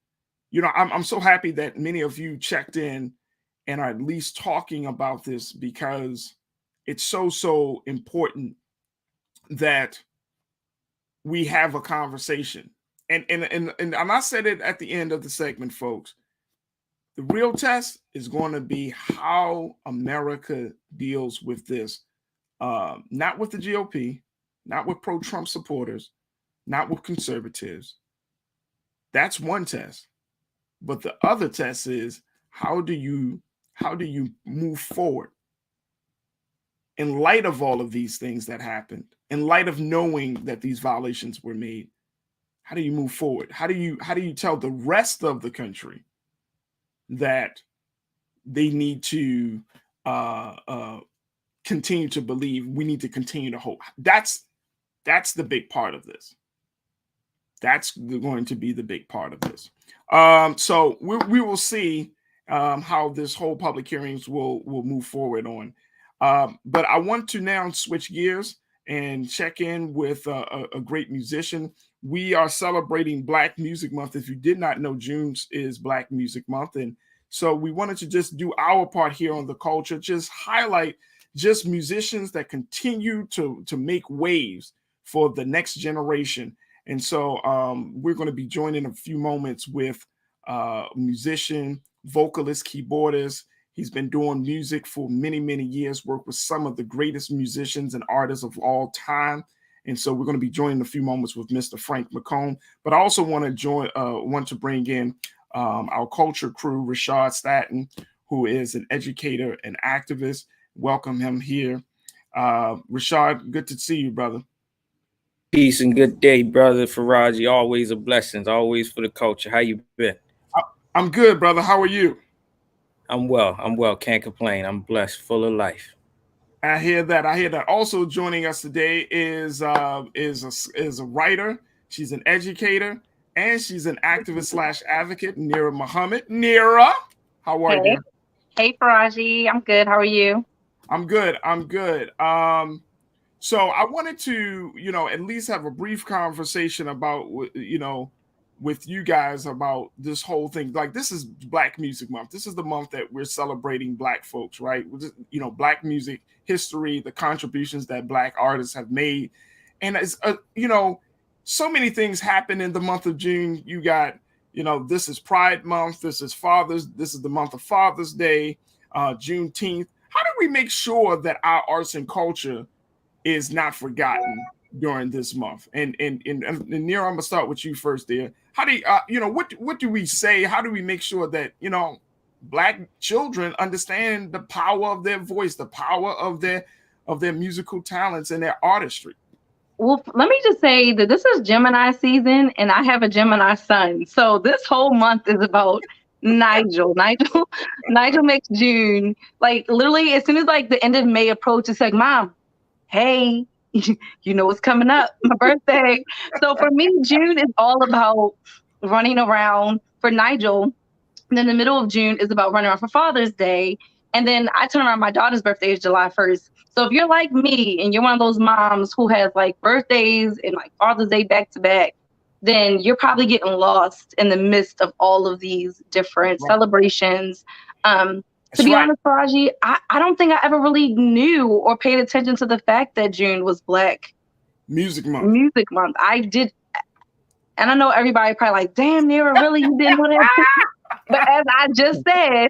you know, I'm so happy that many of you checked in and are at least talking about this, because it's so important that we have a conversation. And I said it at the end of the segment, folks. The real test is going to be how America deals with this, not with the GOP, not with pro-Trump supporters, not with conservatives. That's one test. But the other test is, how do you move forward in light of all of these things that happened, in light of knowing that these violations were made? How do you move forward? How do you tell the rest of the country that they need to continue to believe, we need to continue to hope? That's the big part of this. That's going to be the big part of this. So we will see how this whole public hearings will move forward on. But I want to now switch gears and check in with a great musician. We are celebrating Black Music Month. If you did not know, June is Black Music Month. And so we wanted to just do our part here on The Culture, just highlight just musicians that continue to make waves for the next generation. And so we're going to be joining in a few moments with musician, vocalist, keyboardist. He's been doing music for many, many years, worked with some of the greatest musicians and artists of all time. And so we're going to be joining in a few moments with Mr. Frank McComb. But I also want to bring in our culture crew, Rashad Staton, who is an educator and activist. Welcome him here. Rashad, good to see you, brother. Peace and good day, brother. Farajii, always a blessing, always for the culture. How you been? I'm good, brother. How are you? I'm well. Can't complain. I'm blessed, full of life. I hear that. Also joining us today is a writer. She's an educator. and she's an activist slash advocate, Nira Muhammad. Nira, how are you? Hey, Farajii. I'm good. How are you? I'm good. So I wanted to, at least have a brief conversation about, with you guys about this whole thing. Like, this is Black Music Month. This is the month that we're celebrating Black folks, right? Black music history, the contributions that Black artists have made. And it's, so many things happen in the month of June. You got, this is Pride Month. This is the month of Father's Day, Juneteenth. How do we make sure that our arts and culture is not forgotten during this month? And Nira, I'm gonna start with you first there. How do you, what do we say? How do we make sure that, Black children understand the power of their voice, the power of their musical talents and their artistry? Well, let me just say that this is Gemini season, and I have a Gemini son. So this whole month is about Nigel. Nigel makes June. Like, literally, as soon as like the end of May approaches, it's like, Mom, hey, you know what's coming up, my birthday. So for me, June is all about running around for Nigel. And then the middle of June is about running around for Father's Day. And then I turn around, my daughter's birthday is July 1st. So if you're like me and you're one of those moms who has like birthdays and like Father's Day back to back, then you're probably getting lost in the midst of all of these different celebrations. To be honest, Farajii, I don't think I ever really knew or paid attention to the fact that June was Black Music Month. I did. And I know everybody probably like, damn, Nira, really? You didn't know that? But as I just said,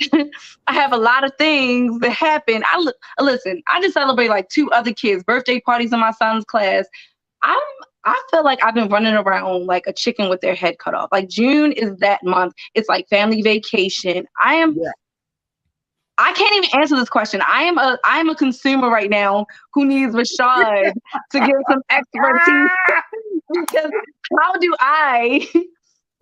I have a lot of things that happen. Listen, I just celebrate like 2 other kids' birthday parties in my son's class. I feel like I've been running around like a chicken with their head cut off. Like, June is that month. It's like family vacation. I can't even answer this question. I am a consumer right now who needs Rashad to give some expertise. Because how do I,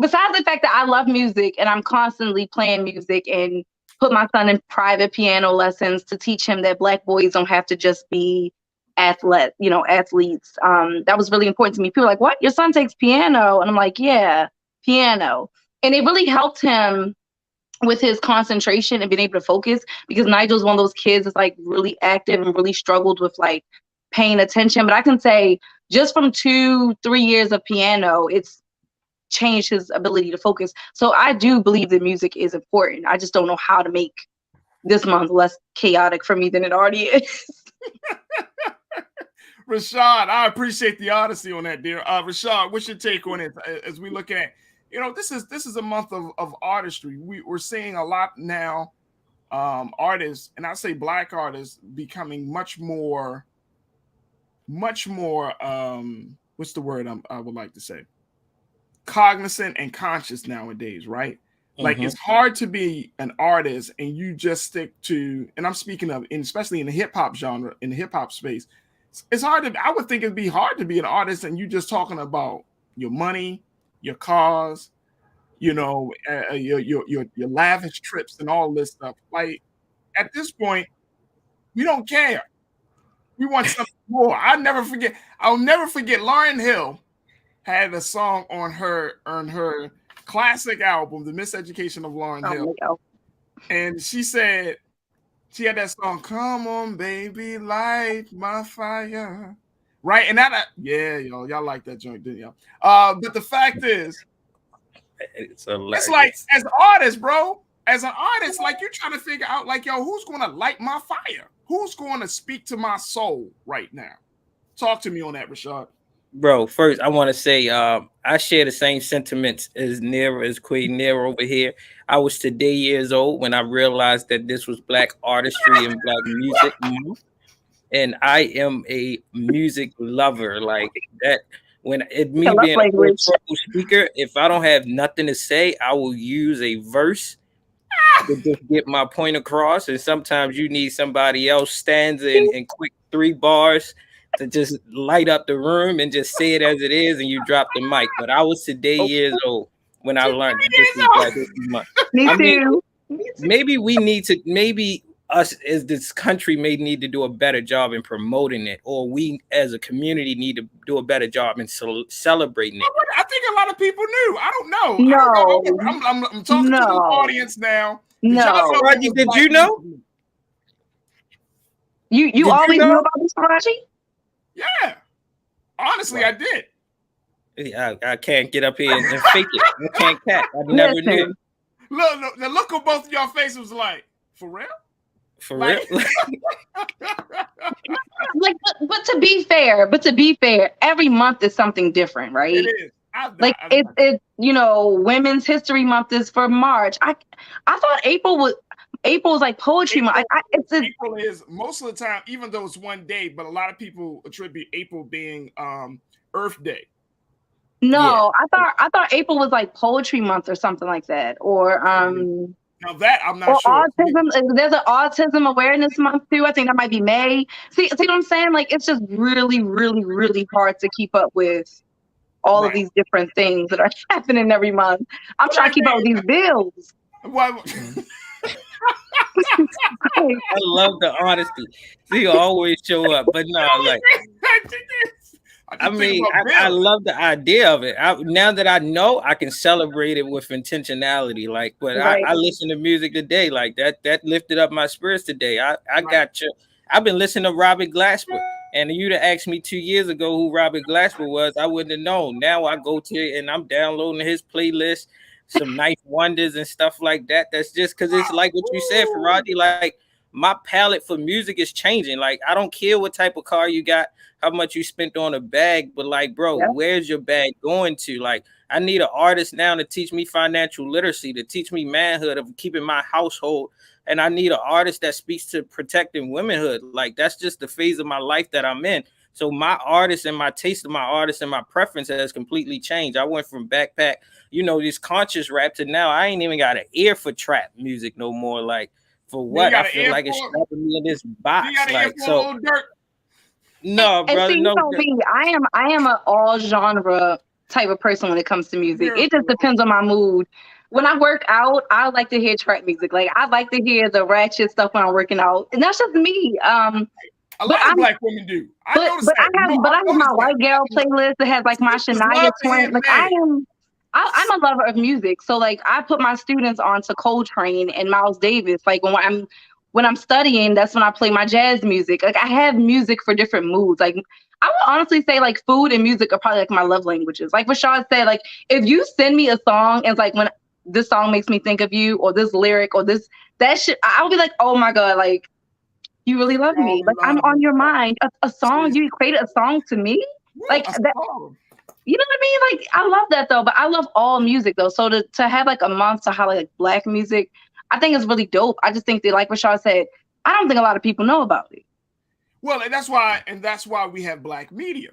besides the fact that I love music and I'm constantly playing music and put my son in private piano lessons to teach him that Black boys don't have to just be athletes. That was really important to me. People are like, what? Your son takes piano? And I'm like, yeah, piano. And it really helped him with his concentration and being able to focus, because Nigel's one of those kids that's like really active and really struggled with like paying attention. But I can say just from 2-3 years of piano, it's changed his ability to focus. So I do believe that music is important. I just don't know how to make this month less chaotic for me than it already is. Rashad, I appreciate the honesty on that, dear. Rashad, what's your take on it as we look at, this is a month of artistry. We're seeing a lot now, artists, and I say Black artists, becoming much more, what's the word I would like to say? Cognizant and conscious nowadays, right? Like, it's hard to be an artist and you just stick to, and I'm speaking of, especially in the hip hop genre, in the hip hop space, it's hard to, I would think it'd be hard to be an artist and you just talking about your money, your cars, your lavish trips and all this stuff. Like, at this point, we don't care. We want something more. I'll never forget Lauryn Hill had a song on her classic album, The Miseducation of Lauryn Hill. And she said, she had that song, "Come on, baby, light my fire." Right? And that, y'all like that joint, didn't y'all? But the fact is, it's like, as artists, bro, as an artist, like, you're trying to figure out, like, yo, who's going to light my fire? Who's going to speak to my soul right now? Talk to me on that, Rashad. Bro, first, I want to say I share the same sentiments as Queen Nira over here. I was today years old when I realized that this was Black artistry and Black music. And I am a music lover. Like that, being a speaker, if I don't have nothing to say, I will use a verse to just get my point across. And sometimes you need somebody else stands in quick 3 bars to just light up the room and just say it as it is, and you drop the mic. But I was today years old when I learned that this is Black History Month. Me too. Maybe we need to, us as this country may need to do a better job in promoting it, or we as a community need to do a better job in celebrating it. I think a lot of people knew. I don't know. No. I'm talking to the audience now. No. Farajii, did you know? You always knew about this, Farajii? Yeah. Honestly, I did. I can't get up here and fake it. I can't cat. I never knew. Look, the look on both of y'all faces was like, for real? For real? Like, but to be fair, every month is something different, right? It is. It's Women's History Month is for March. I thought April was like poetry month. April is most of the time, even though it's one day, but a lot of people attribute April being Earth Day. No, yeah. I thought April was like poetry month or something like that, or now that I'm not sure. Autism. There's an autism awareness month too. I think that might be May. See what I'm saying? Like, it's just really, really, really hard to keep up with all of these different things that are happening every month. I'm trying to keep up with these bills. I love the honesty. You always show up, but no, like. I mean, I love the idea of it. Now that I know, I can celebrate it with intentionality. Like, but I listen to music today, like that lifted up my spirits today. I got you. I've been listening to Robert Glasper, and you'd have asked me 2 years ago who Robert Glasper was, I wouldn't have known. Now I go to and I'm downloading his playlist, some Nice Wonders and stuff like that. That's just because it's like what you said, Farajii. Like, my palette for music is changing. Like, I don't care what type of car you got, how much you spent on a bag, but like, bro, where's your bag going to? Like, I need an artist now to teach me financial literacy, to teach me manhood, of keeping my household. And I need an artist that speaks to protecting womanhood. Like, that's just the phase of my life that I'm in. So my artist and my taste of my artist and my preference has completely changed. I went from backpack, this conscious rap, to now I ain't even got an ear for trap music no more. Like, for what? I feel like it's trapping me in this box. Like, so. No, brother. No. I am an all genre type of person when it comes to music. It just depends on my mood. When I work out, I like to hear trap music. Like, I like to hear the ratchet stuff when I'm working out, and that's just me. A lot of black women do. I have my white girl playlist that has like my Shania Twain. Like, I'm a lover of music, so like I put my students on to Coltrane and Miles Davis. Like, when I'm studying, that's when I play my jazz music. Like, I have music for different moods. Like, I would honestly say like food and music are probably like my love languages. Like Rashad said, like, if you send me a song and it's like, when this song makes me think of you, or this lyric, or that shit, I'll be like, oh my God, like, you really love me. Like, I'm on your mind. A song, you equated a song to me? Like, that, you know what I mean? Like, I love that though, but I love all music though. So to have like a month to highlight like black music, I think it's really dope. I just think that, like Rashad said, I don't think a lot of people know about it. Well, and that's why we have black media,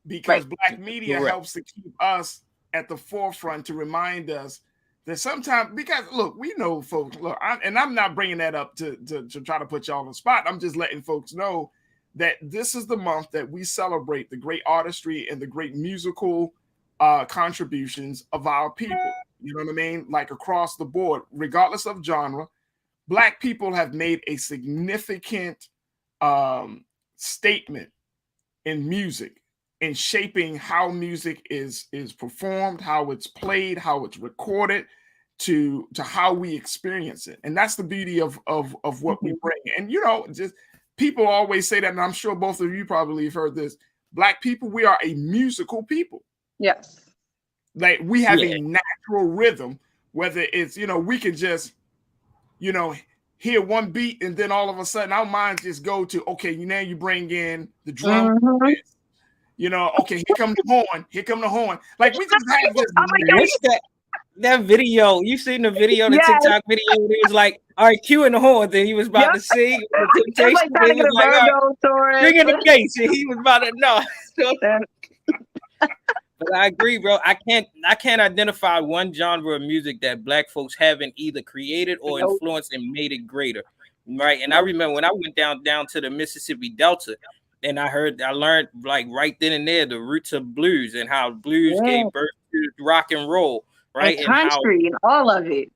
because black media helps to keep us at the forefront, to remind us that sometimes, because look, we know folks, I'm not bringing that up to try to put y'all on the spot. I'm just letting folks know that this is the month that we celebrate the great artistry and the great musical contributions of our people. You know what I mean? Like, across the board, regardless of genre, black people have made a significant statement in music, in shaping how music is performed, how it's played, how it's recorded, to how we experience it. And that's the beauty of what we bring. And just people always say that, and I'm sure both of you probably have heard this. Black people, we are a musical people. Yes. Like, we have a natural rhythm, whether it's, we can just, hear one beat, and then all of a sudden our minds just go to, okay, now you bring in the drum. Okay, here come the horn. Like, we just have this. What's that video? You seen the video, the TikTok video? It was like, all right, cueing the horn, then he was about to sing. The Temptation, like, he was like, bring in the bass, and he was about to know. But I agree, bro. I can't identify one genre of music that black folks haven't either created or influenced and made it greater, right? And I remember when I went down to the Mississippi Delta, and I learned like right then and there the roots of blues, and how blues gave birth to rock and roll, right? And country, and all of it.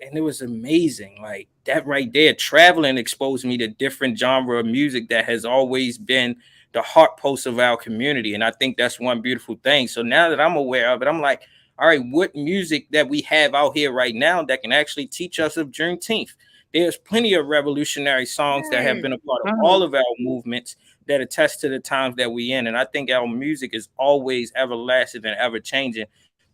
and it was amazing. Like that right there, traveling exposed me to different genre of music that has always been the heart post of our community. And I think that's one beautiful thing. So now that I'm aware of it, I'm like, all right, what music that we have out here right now that can actually teach us of Juneteenth? There's plenty of revolutionary songs that have been a part of all of our movements that attest to the times that we in. And I think our music is always everlasting and ever changing.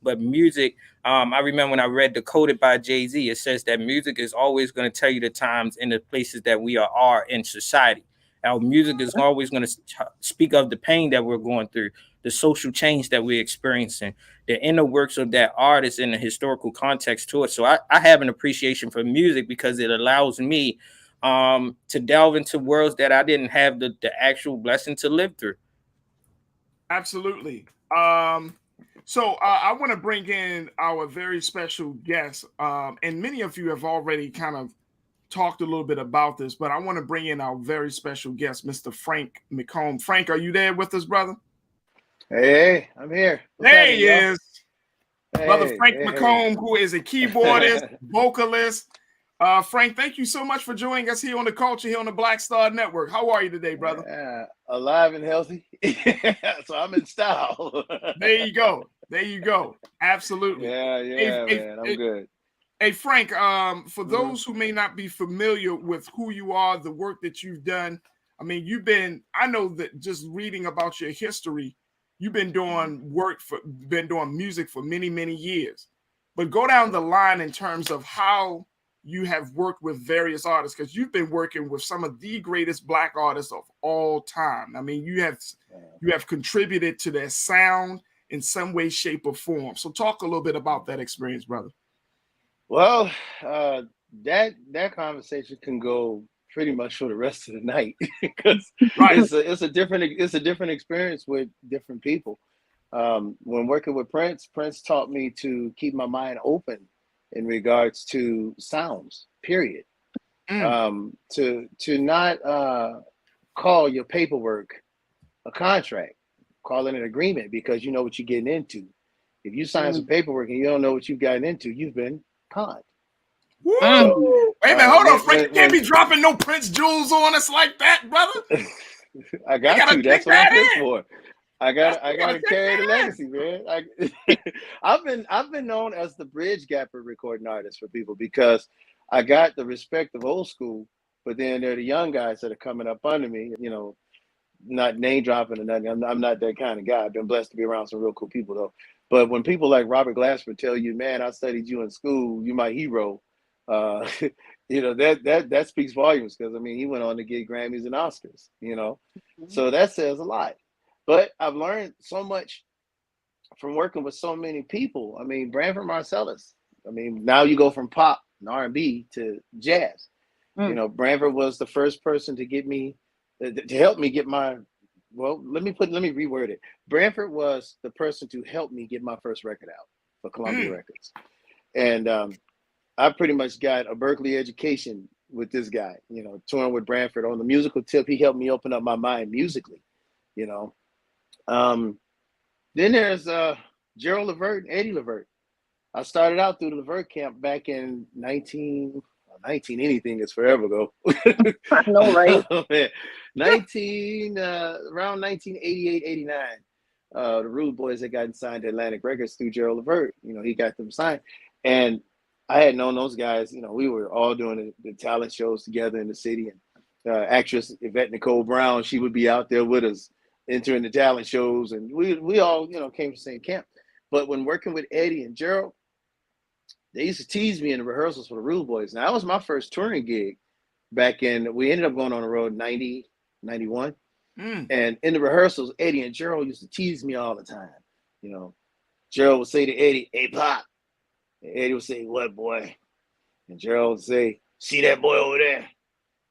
But music, I remember when I read Decoded by Jay-Z, it says that music is always going to tell you the times and the places that we are in society. Our music is always going to speak of the pain that we're going through, the social change that we're experiencing, the inner works of that artist in the historical context to it. So I have an appreciation for music because it allows me to delve into worlds that I didn't have the actual blessing to live through. Absolutely. So I want to bring in our very special guest, and many of you have already kind of talked a little bit about this, but I want to bring in our very special guest, Mr. Frank McComb. Frank, are you there with us, brother? Hey, I'm here. There he is. Hey, Brother Frank hey, McComb, who is a keyboardist, vocalist. Frank, thank you so much for joining us here on the Culture, here on the Black Star Network. How are you today, brother? Alive and healthy. So I'm in style. There you go. There you go. Absolutely. Yeah, man. I'm good. Hey, Frank, for those who may not be familiar with who you are, the work that you've done, I mean, I know that just reading about your history, you've been doing music for many, many years. But go down the line in terms of how you have worked with various artists, because you've been working with some of the greatest Black artists of all time. I mean, you have contributed to their sound in some way, shape, or form. So talk a little bit about that experience, brother. Well, that conversation can go pretty much for the rest of the night because it's a different experience with different people. When working with Prince taught me to keep my mind open in regards to sounds, period. To not call your paperwork a contract, call it an agreement, because you know what you're getting into. If you sign some paperwork and you don't know what you've gotten into, you've been conned. So, wait a minute, hold on, Frank. You can't be dropping no Prince jewels on us like that, brother. I got to. That's what I'm here for. I gotta carry the legacy, man. I've been known as the bridge gapper recording artist for people because I got the respect of old school, but then there are the young guys that are coming up under me, you know, not name dropping or nothing. I'm not that kind of guy. I've been blessed to be around some real cool people though. But when people like Robert Glasper tell you, man, I studied you in school, you my hero, you know, that speaks volumes, because I mean he went on to get Grammys and Oscars, you know. So that says a lot. But I've learned so much from working with so many people. I mean, Branford Marsalis. I mean, now you go from pop and R&B to jazz. You know, Branford was the first person to get me, to help me get my, well, let me reword it. Branford was the person to help me get my first record out for Columbia Records. And I pretty much got a Berkeley education with this guy, you know, touring with Branford. On the musical tip, he helped me open up my mind musically, you know. Then there's Gerald Levert and Eddie Levert. I started out through the Levert camp back in 19 anything is forever ago. I know, right? Around 1988, 89. The Rude Boys had gotten signed to Atlantic Records through Gerald Levert. You know, he got them signed. And I had known those guys, you know, we were all doing the talent shows together in the city. And actress Yvette Nicole Brown, she would be out there with us, entering the talent shows, and we all, you know, came from the same camp. But when working with Eddie and Gerald, they used to tease me in the rehearsals for the Rude Boys. Now, that was my first touring gig back in, we ended up going on the road 90, 91. And in the rehearsals, Eddie and Gerald used to tease me all the time. You know, Gerald would say to Eddie, "Hey, Pop." And Eddie would say, "What, boy?" And Gerald would say, "See that boy over there?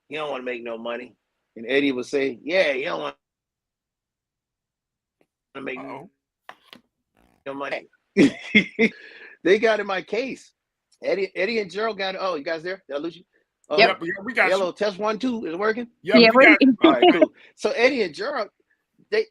He don't want to make no money." And Eddie would say, "Yeah, he don't want to make no money." They got in my case. Eddie and Gerald got it. Oh, you guys there? Did I lose you? Oh, Yep, we got hello, you. test 1, 2. Is it working? Yeah, we got you. All right, cool. So Eddie and Gerald, they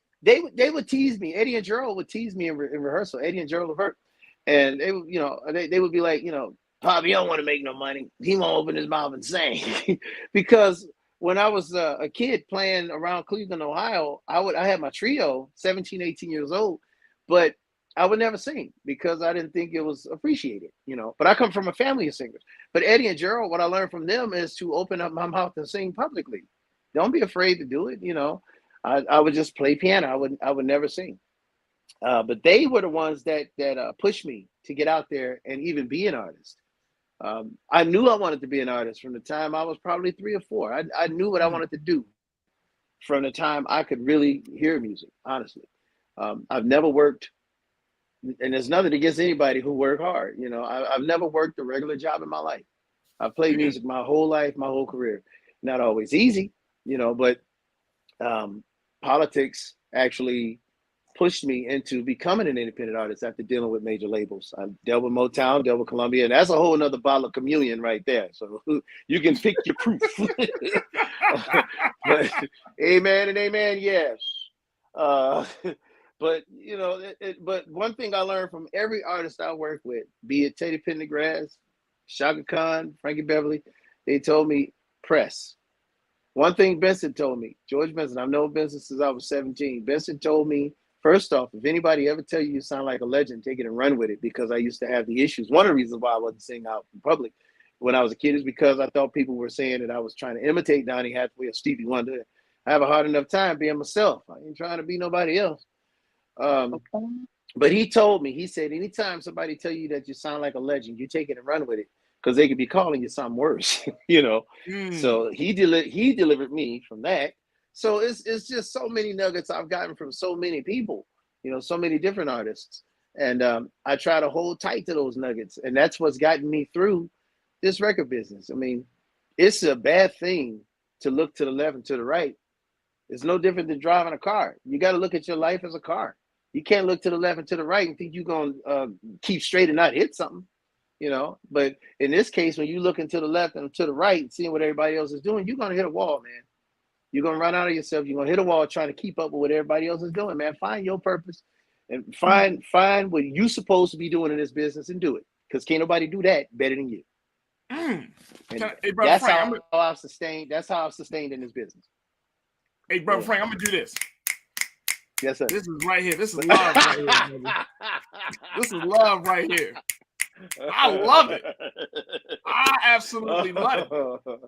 would tease me. Eddie and Gerald would tease me in rehearsal. Eddie and Gerald Levert, and they would, you know, they would be like, you know, Pop, he don't want to make no money. He won't open his mouth and sing. Because when I was a kid playing around Cleveland, Ohio, I had my trio, 17, 18 years old, but I would never sing because I didn't think it was appreciated, you know. But I come from a family of singers. But Eddie and Gerald, what I learned from them is to open up my mouth and sing publicly. Don't be afraid to do it, you know. I would just play piano. I would never sing. But they were the ones that pushed me to get out there and even be an artist. I knew I wanted to be an artist from the time I was probably 3 or 4. I knew what I wanted to do from the time I could really hear music, honestly. I've never worked, and there's nothing against anybody who work hard. You know, I've never worked a regular job in my life. I've played music my whole life, my whole career. Not always easy, you know, but politics actually pushed me into becoming an independent artist after dealing with major labels. I dealt with Motown, dealt with Columbia, and that's a whole nother bottle of communion right there. So you can pick your proof. But, amen and amen, yes. But you know, but one thing I learned from every artist I work with, be it Teddy Pendergrass, Shaka Khan, Frankie Beverly, they told me press. One thing Benson told me, George Benson, I've known Benson since I was 17. Benson told me, first off, if anybody ever tell you sound like a legend, take it and run with it, because I used to have the issues. One of the reasons why I wasn't singing out in public when I was a kid is because I thought people were saying that I was trying to imitate Donny Hathaway or Stevie Wonder. I have a hard enough time being myself. I ain't trying to be nobody else. But he told me, he said, anytime somebody tell you that you sound like a legend, you take it and run with it, because they could be calling you something worse, you know. So he delivered me from that. So it's just so many nuggets I've gotten from so many people, you know, so many different artists. And I try to hold tight to those nuggets. And that's what's gotten me through this record business. I mean, it's a bad thing to look to the left and to the right. It's no different than driving a car. You got to look at your life as a car. You can't look to the left and to the right and think you're going to keep straight and not hit something, you know. But in this case, when you looking to the left and to the right and seeing what everybody else is doing, you're going to hit a wall, man. You're going to run out of yourself. You're going to hit a wall trying to keep up with what everybody else is doing, man. Find your purpose and find what you're supposed to be doing in this business and do it, because can't nobody do that better than you. Hey, brother That's Frank, how I've sustained. That's how I've sustained in this business. Hey, brother Frank, I'm going to do this. Yes, sir. This is right here. This is love right here, brother. This is love right here. I love it. I absolutely love it.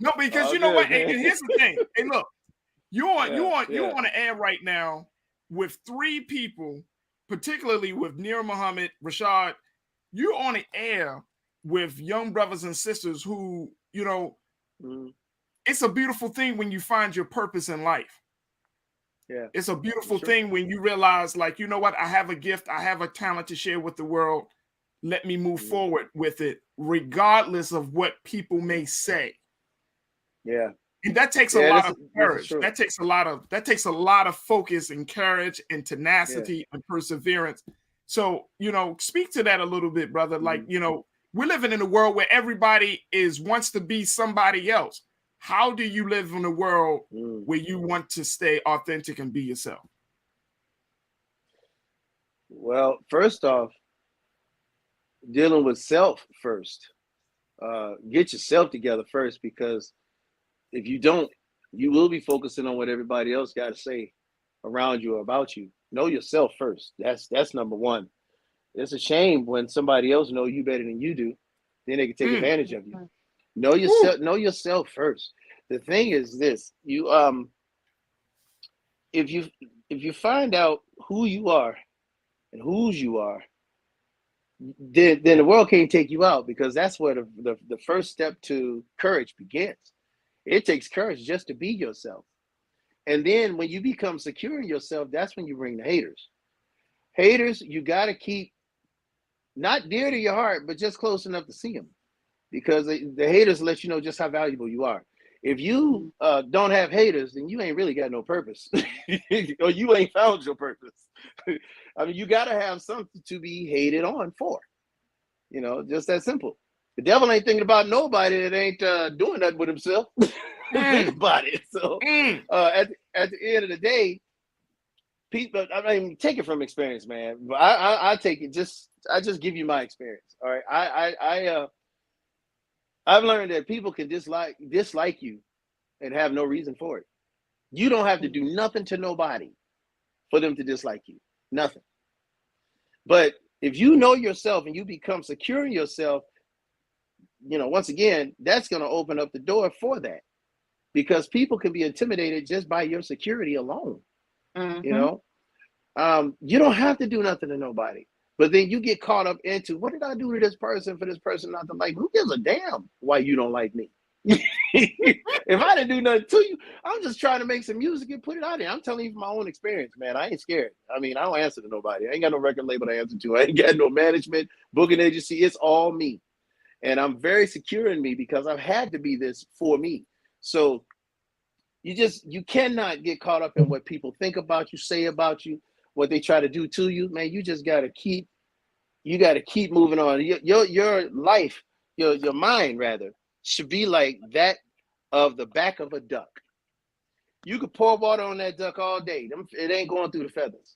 No, because you know what? And here's the thing. Hey, look, you're on the air right now with 3 people, particularly with Nir Muhammad, Rashad. You're on the air with young brothers and sisters who, you know, it's a beautiful thing when you find your purpose in life. Yeah, it's a beautiful thing when you realize, like, you know what? I have a gift. I have a talent to share with the world. Let me move forward with it, regardless of what people may say. Yeah. And that takes a lot of courage. That takes a lot of focus and courage and tenacity and perseverance. So, you know, speak to that a little bit, brother. Like, you know, we're living in a world where everybody wants to be somebody else. How do you live in a world where you want to stay authentic and be yourself? Well, first off, dealing with self first. Get yourself together first, because if you don't, you will be focusing on what everybody else got to say around you or about you. Know yourself first. That's number one. It's a shame when somebody else know you better than you do. Then they can take advantage of you. Know yourself. Know yourself first. The thing is this: you if you find out who you are and whose you are, then the world can't take you out, because that's where the first step to courage begins. It takes courage just to be yourself. And then when you become secure in yourself, that's when you bring the haters. Haters, you got to keep not dear to your heart, but just close enough to see them, because the haters let you know just how valuable you are. If you don't have haters, then you ain't really got no purpose, or you ain't found your purpose. I mean, you got to have something to be hated on for, you know, just that simple. The devil ain't thinking about nobody that ain't doing nothing with himself. Think about it. So at the end of the day, people, I mean, take it from experience, man. But I take it I just give you my experience. All right. I've learned that people can dislike you and have no reason for it. You don't have to do nothing to nobody for them to dislike you. Nothing. But if you know yourself and you become secure in yourself, once again, that's going to open up the door for that, because people can be intimidated just by your security alone. Mm-hmm. You don't have to do nothing to nobody, but then you get caught up into, what did I do to this person for this person not to like me? Who gives a damn why you don't like me? If I didn't do nothing to you, I'm just trying to make some music and put it out there. I'm telling you from my own experience, man. I ain't scared. I mean, I don't answer to nobody. I ain't got no record label to answer to. I ain't got no management, booking agency. It's all me. And I'm very secure in me because I've had to be this for me. So you cannot get caught up in what people think about you, say about you, what they try to do to you. Man, you just got to keep moving on. Your life, your mind rather, should be like that of the back of a duck. You could pour water on that duck all day. It ain't going through the feathers.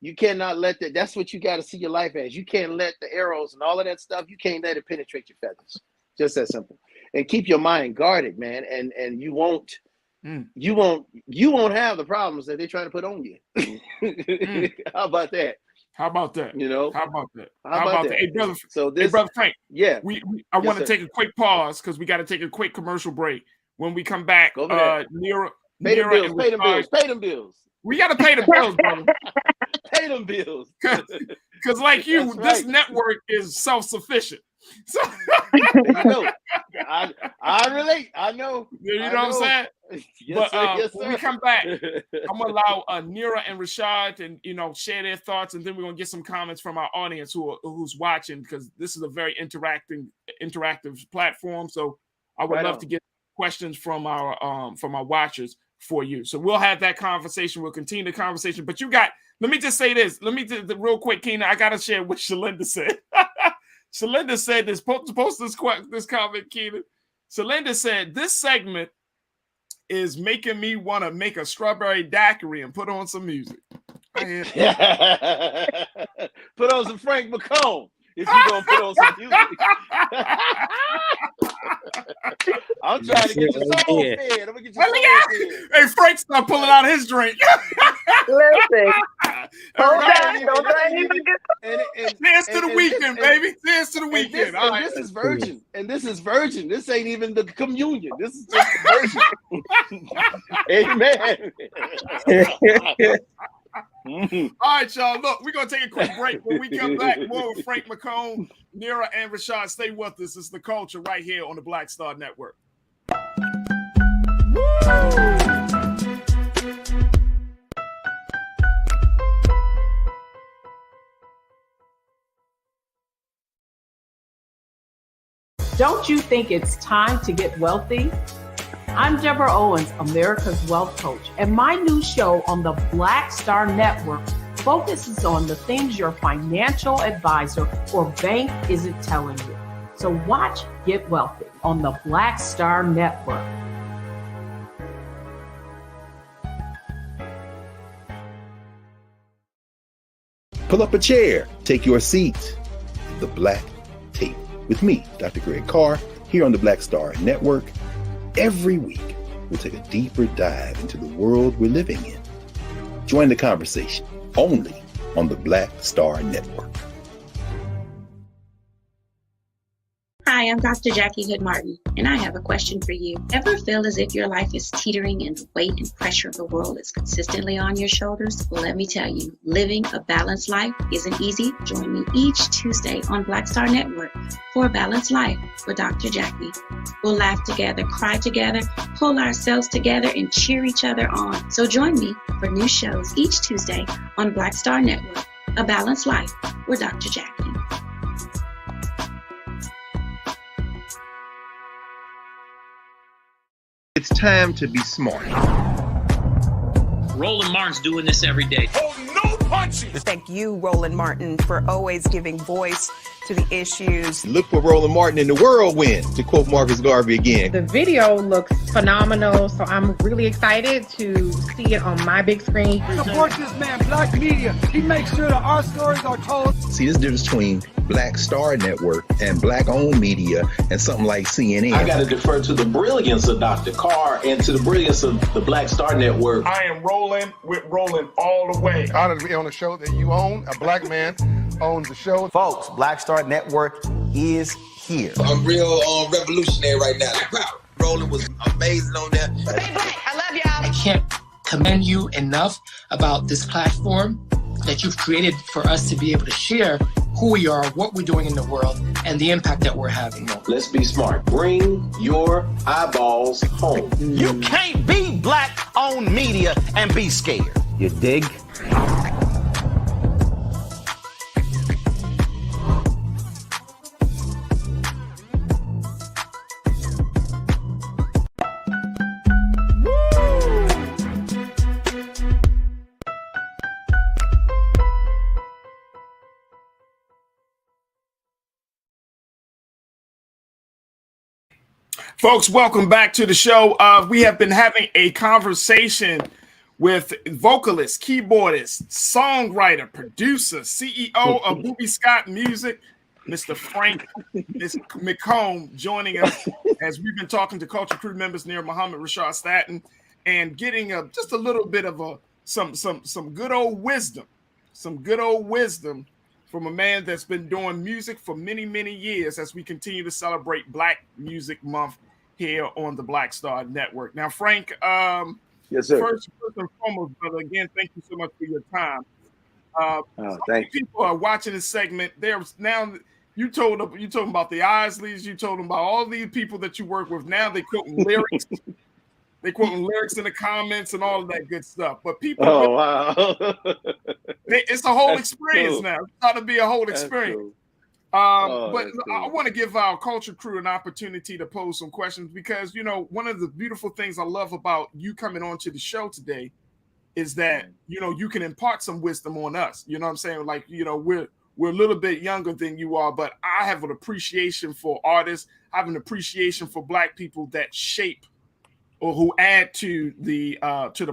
You cannot let that. That's what you got to see your life as. You can't let the arrows and all of that stuff, you can't let it penetrate your feathers. Just that simple. And keep your mind guarded, man. And you won't have the problems that they're trying to put on you. How about that? How about that? How about that? Hey, brother. So hey, brother Frank. Yeah. I want to take a quick pause because we got to take a quick commercial break. When we come back, Nira, pay them bills. We got to pay the bills, brother. Pay them bills. Because like you, this network is self-sufficient. So I relate. I know. You know what I'm saying? Yes, but when we come back, I'm gonna allow Nira and Rashad and share their thoughts, and then we're gonna get some comments from our audience who's watching, because this is a very interactive platform. So I would love to get questions from our watchers for you. So we'll have that conversation. We'll continue the conversation. But let me just say this. Let me just real quick, Keena. I gotta share what Shalinda said. Shalinda said this. Post this comment, Keena. Shalinda said this segment is making me want to make a strawberry daiquiri and put on some music. Put on some Frank McComb if you're gonna put on some music. I'm trying to get your soul fed. I'm gonna get your soul fed. Hey, Frank's not pulling out his drink. Listen. Hold on. Don't let him get cheers to the weekend, baby. Cheers to the weekend. This is virgin. And this is virgin. This ain't even the communion. This is just virgin. Amen. All right, y'all. Look, we're going to take a quick break. When we come back, more with Frank McComb, Nira, and Rashad. Stay with us. It's The Culture right here on the Black Star Network. Don't you think it's time to get wealthy? I'm Deborah Owens, America's Wealth Coach, and my new show on the Black Star Network focuses on the things your financial advisor or bank isn't telling you. So watch Get Wealthy on the Black Star Network. Pull up a chair, take your seat. The Black Tape with me, Dr. Greg Carr, here on the Black Star Network. Every week, we'll take a deeper dive into the world we're living in. Join the conversation only on the Black Star Network. Hi, I'm Dr. Jackie Hood Martin, and I have a question for you. Ever feel as if your life is teetering and the weight and pressure of the world is consistently on your shoulders? Well, let me tell you, living a balanced life isn't easy. Join me each Tuesday on Black Star Network for A Balanced Life with Dr. Jackie. We'll laugh together, cry together, pull ourselves together, and cheer each other on. So join me for new shows each Tuesday on Black Star Network, A Balanced Life with Dr. Jackie. It's time to be smart. Roland Martin's doing this every day. Oh, no punches! Thank you, Roland Martin, for always giving voice to the issues. Look for Roland Martin in the whirlwind, to quote Marcus Garvey again. The video looks phenomenal, so I'm really excited to see it on my big screen. Support this man, Black Media. He makes sure that our stories are told. See, this difference between Black Star Network and Black-owned media and something like CNN. I got to defer to the brilliance of Dr. Carr and to the brilliance of the Black Star Network. I am Roland with Roland all the way. Honored to be on a show that you own. A black man owns the show. Folks, Black Star Network is here. I'm real revolutionary right now. Roland was amazing on there. Stay black. I love y'all. I can't commend you enough about this platform that you've created for us to be able to share who we are, what we're doing in the world, and the impact that we're having. Let's be smart. Bring your eyeballs home. You can't be Black-owned media and be scared. You dig? Folks, welcome back to the show. We have been having a conversation with vocalist, keyboardist, songwriter, producer, CEO of Booby Scott Music, Mr. Frank McComb, joining us as we've been talking to Culture Crew members near Muhammad Rashad Staten and getting just a little bit of some good old wisdom, from a man that's been doing music for many, many years as we continue to celebrate Black Music Month here on the Black Star Network. Now, Frank, yes, sir. First and foremost, brother, again, thank you so much for your time. Thank you. People are watching this segment. There's now you told them about the Isleys, you told them about all these people that you work with. Now they quoting lyrics. They quoting lyrics in the comments and all of that good stuff. But people, wow, it's a whole That's experience cool. now. It's got to be a whole experience. Cool. But cool. I want to give our culture crew an opportunity to pose some questions because, one of the beautiful things I love about you coming on to the show today is that, you can impart some wisdom on us. You know what I'm saying? Like, we're a little bit younger than you are, but I have an appreciation for artists. I have an appreciation for Black people that shape or who add to the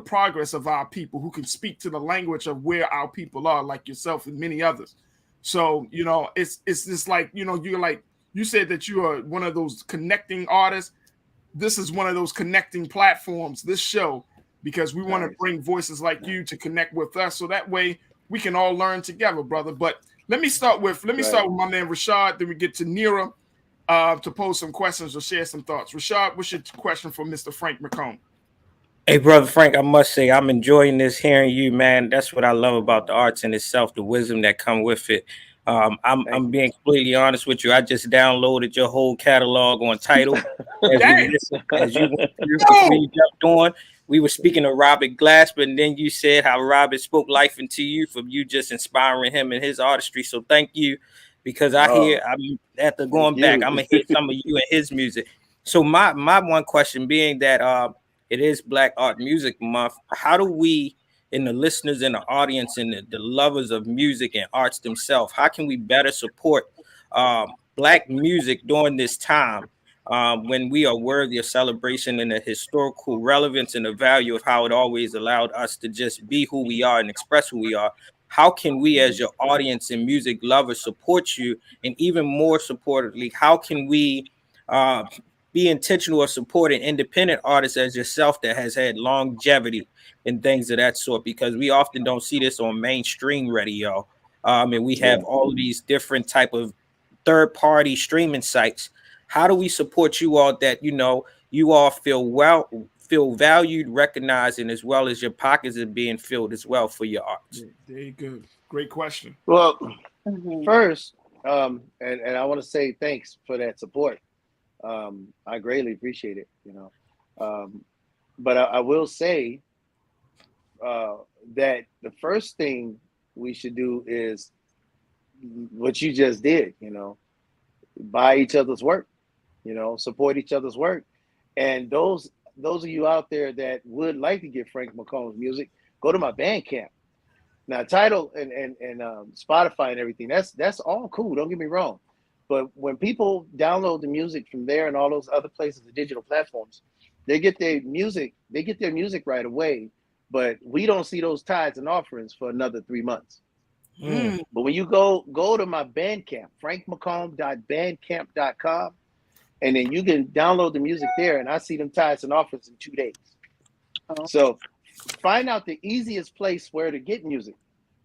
progress of our people, who can speak to the language of where our people are, like yourself and many others. So, it's just like, you're like, you said that you are one of those connecting artists. This is one of those connecting platforms, this show, because we want to bring voices like you to connect with us. So that way we can all learn together, brother. But let me start with my man, Rashad. Then we get to Nira to pose some questions or share some thoughts. Rashad, what's your question for Mr. Frank McComb? Hey, brother Frank, I must say I'm enjoying this, hearing you, man. That's what I love about the arts in itself, the wisdom that come with it. I'm being completely honest with you. I just downloaded your whole catalog on Tidal. As you went through before you jumped on. We were speaking of Robert Glasper, and then you said how Robert spoke life into you from you just inspiring him and his artistry. So thank you, because I'm after going back, I'm gonna hear some of you and his music. So my one question being that it is Black Art Music Month. How do we, and the listeners and the audience and the lovers of music and arts themselves, how can we better support Black music during this time when we are worthy of celebration and the historical relevance and the value of how it always allowed us to just be who we are and express who we are? How can we, as your audience and music lovers, support you? And even more supportively, how can we be intentional of supporting independent artists as yourself that has had longevity and things of that sort? Because we often don't see this on mainstream radio. And we have all of these different type of third-party streaming sites. How do we support you all that, you all feel valued, recognized, and as well as your pockets are being filled as well for your arts? Very good. Great question. Well, first, and I want to say thanks for that support. I greatly appreciate it, but I will say that the first thing we should do is what you just did, buy each other's work, support each other's work. And those of you out there that would like to get Frank McComb's music, go to my Bandcamp. Now, Tidal and Spotify and everything, that's all cool. Don't get me wrong. But when people download the music from there and all those other places, the digital platforms, they get their music right away. But we don't see those tithes and offerings for another 3 months. But when you go to my Bandcamp, frankmccomb.bandcamp.com, and then you can download the music there, and I see them tithes and offers in 2 days. So find out the easiest place where to get music.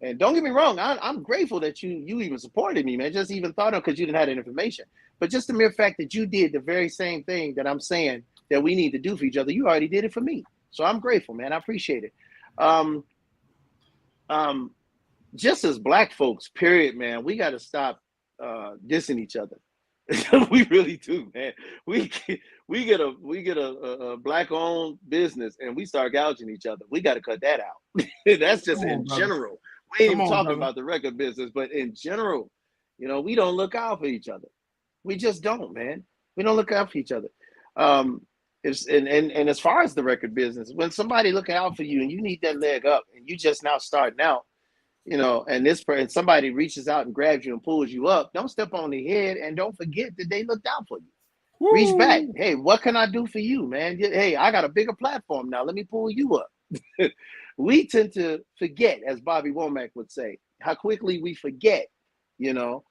And don't get me wrong, I'm grateful that you even supported me, man. Just even thought of because you didn't have that information. But just the mere fact that you did the very same thing that I'm saying that we need to do for each other, you already did it for me. So I'm grateful, man. I appreciate it. Just as Black folks, period, man, we got to stop dissing each other. We really do, man. We get a Black-owned business and we start gouging each other. We got to cut that out. That's just in general. We ain't even talking about the record business, but in general, you know, we don't look out for each other. We just don't, man. We don't look out for each other. And as far as the record business, when somebody looking out for you and you need that leg up and you just now starting out, you know, and somebody reaches out and grabs you and pulls you up, don't step on the head and don't forget that they looked out for you. Woo. Reach back. Hey, what can I do for you, man? Hey, I got a bigger platform now. Let me pull you up. We tend to forget, as Bobby Womack would say, how quickly we forget. You know,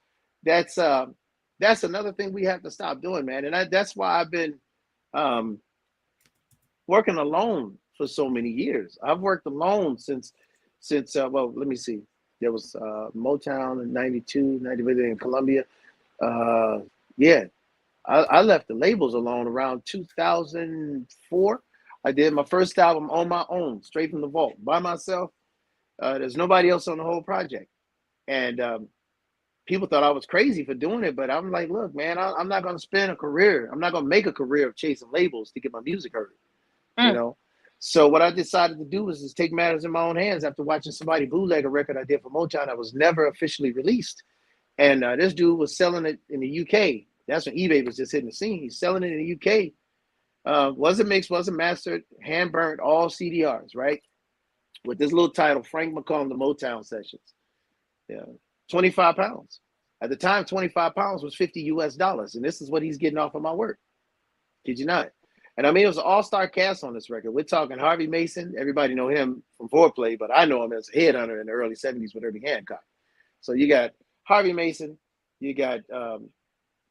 that's another thing we have to stop doing, man. And that's why I've been working alone for so many years. I've worked alone since well, let me see. There was Motown in 92, 90 in Columbia. Yeah, I left the labels alone around 2004. I did my first album on my own, straight from the vault, by myself. There's nobody else on the whole project. And people thought I was crazy for doing it, but I'm like, look, man, I'm not going to spend a career. I'm not going to make a career of chasing labels to get my music heard, you know? So what I decided to do was just take matters in my own hands after watching somebody bootleg a record I did for Motown that was never officially released. And this dude was selling it in the UK. That's when eBay was just hitting the scene. He's selling it in the UK. Wasn't mixed, wasn't mastered, hand burnt, all CDRs, right? With this little title, Frank McComb, The Motown Sessions. Yeah, 25 pounds. At the time, 25 pounds was $50 US. And this is what he's getting off of my work. Kid you not? And I mean, it was an all-star cast on this record. We're talking Harvey Mason. Everybody know him from Foreplay, but I know him as a headhunter in the early 70s with Herbie Hancock. So you got Harvey Mason. You got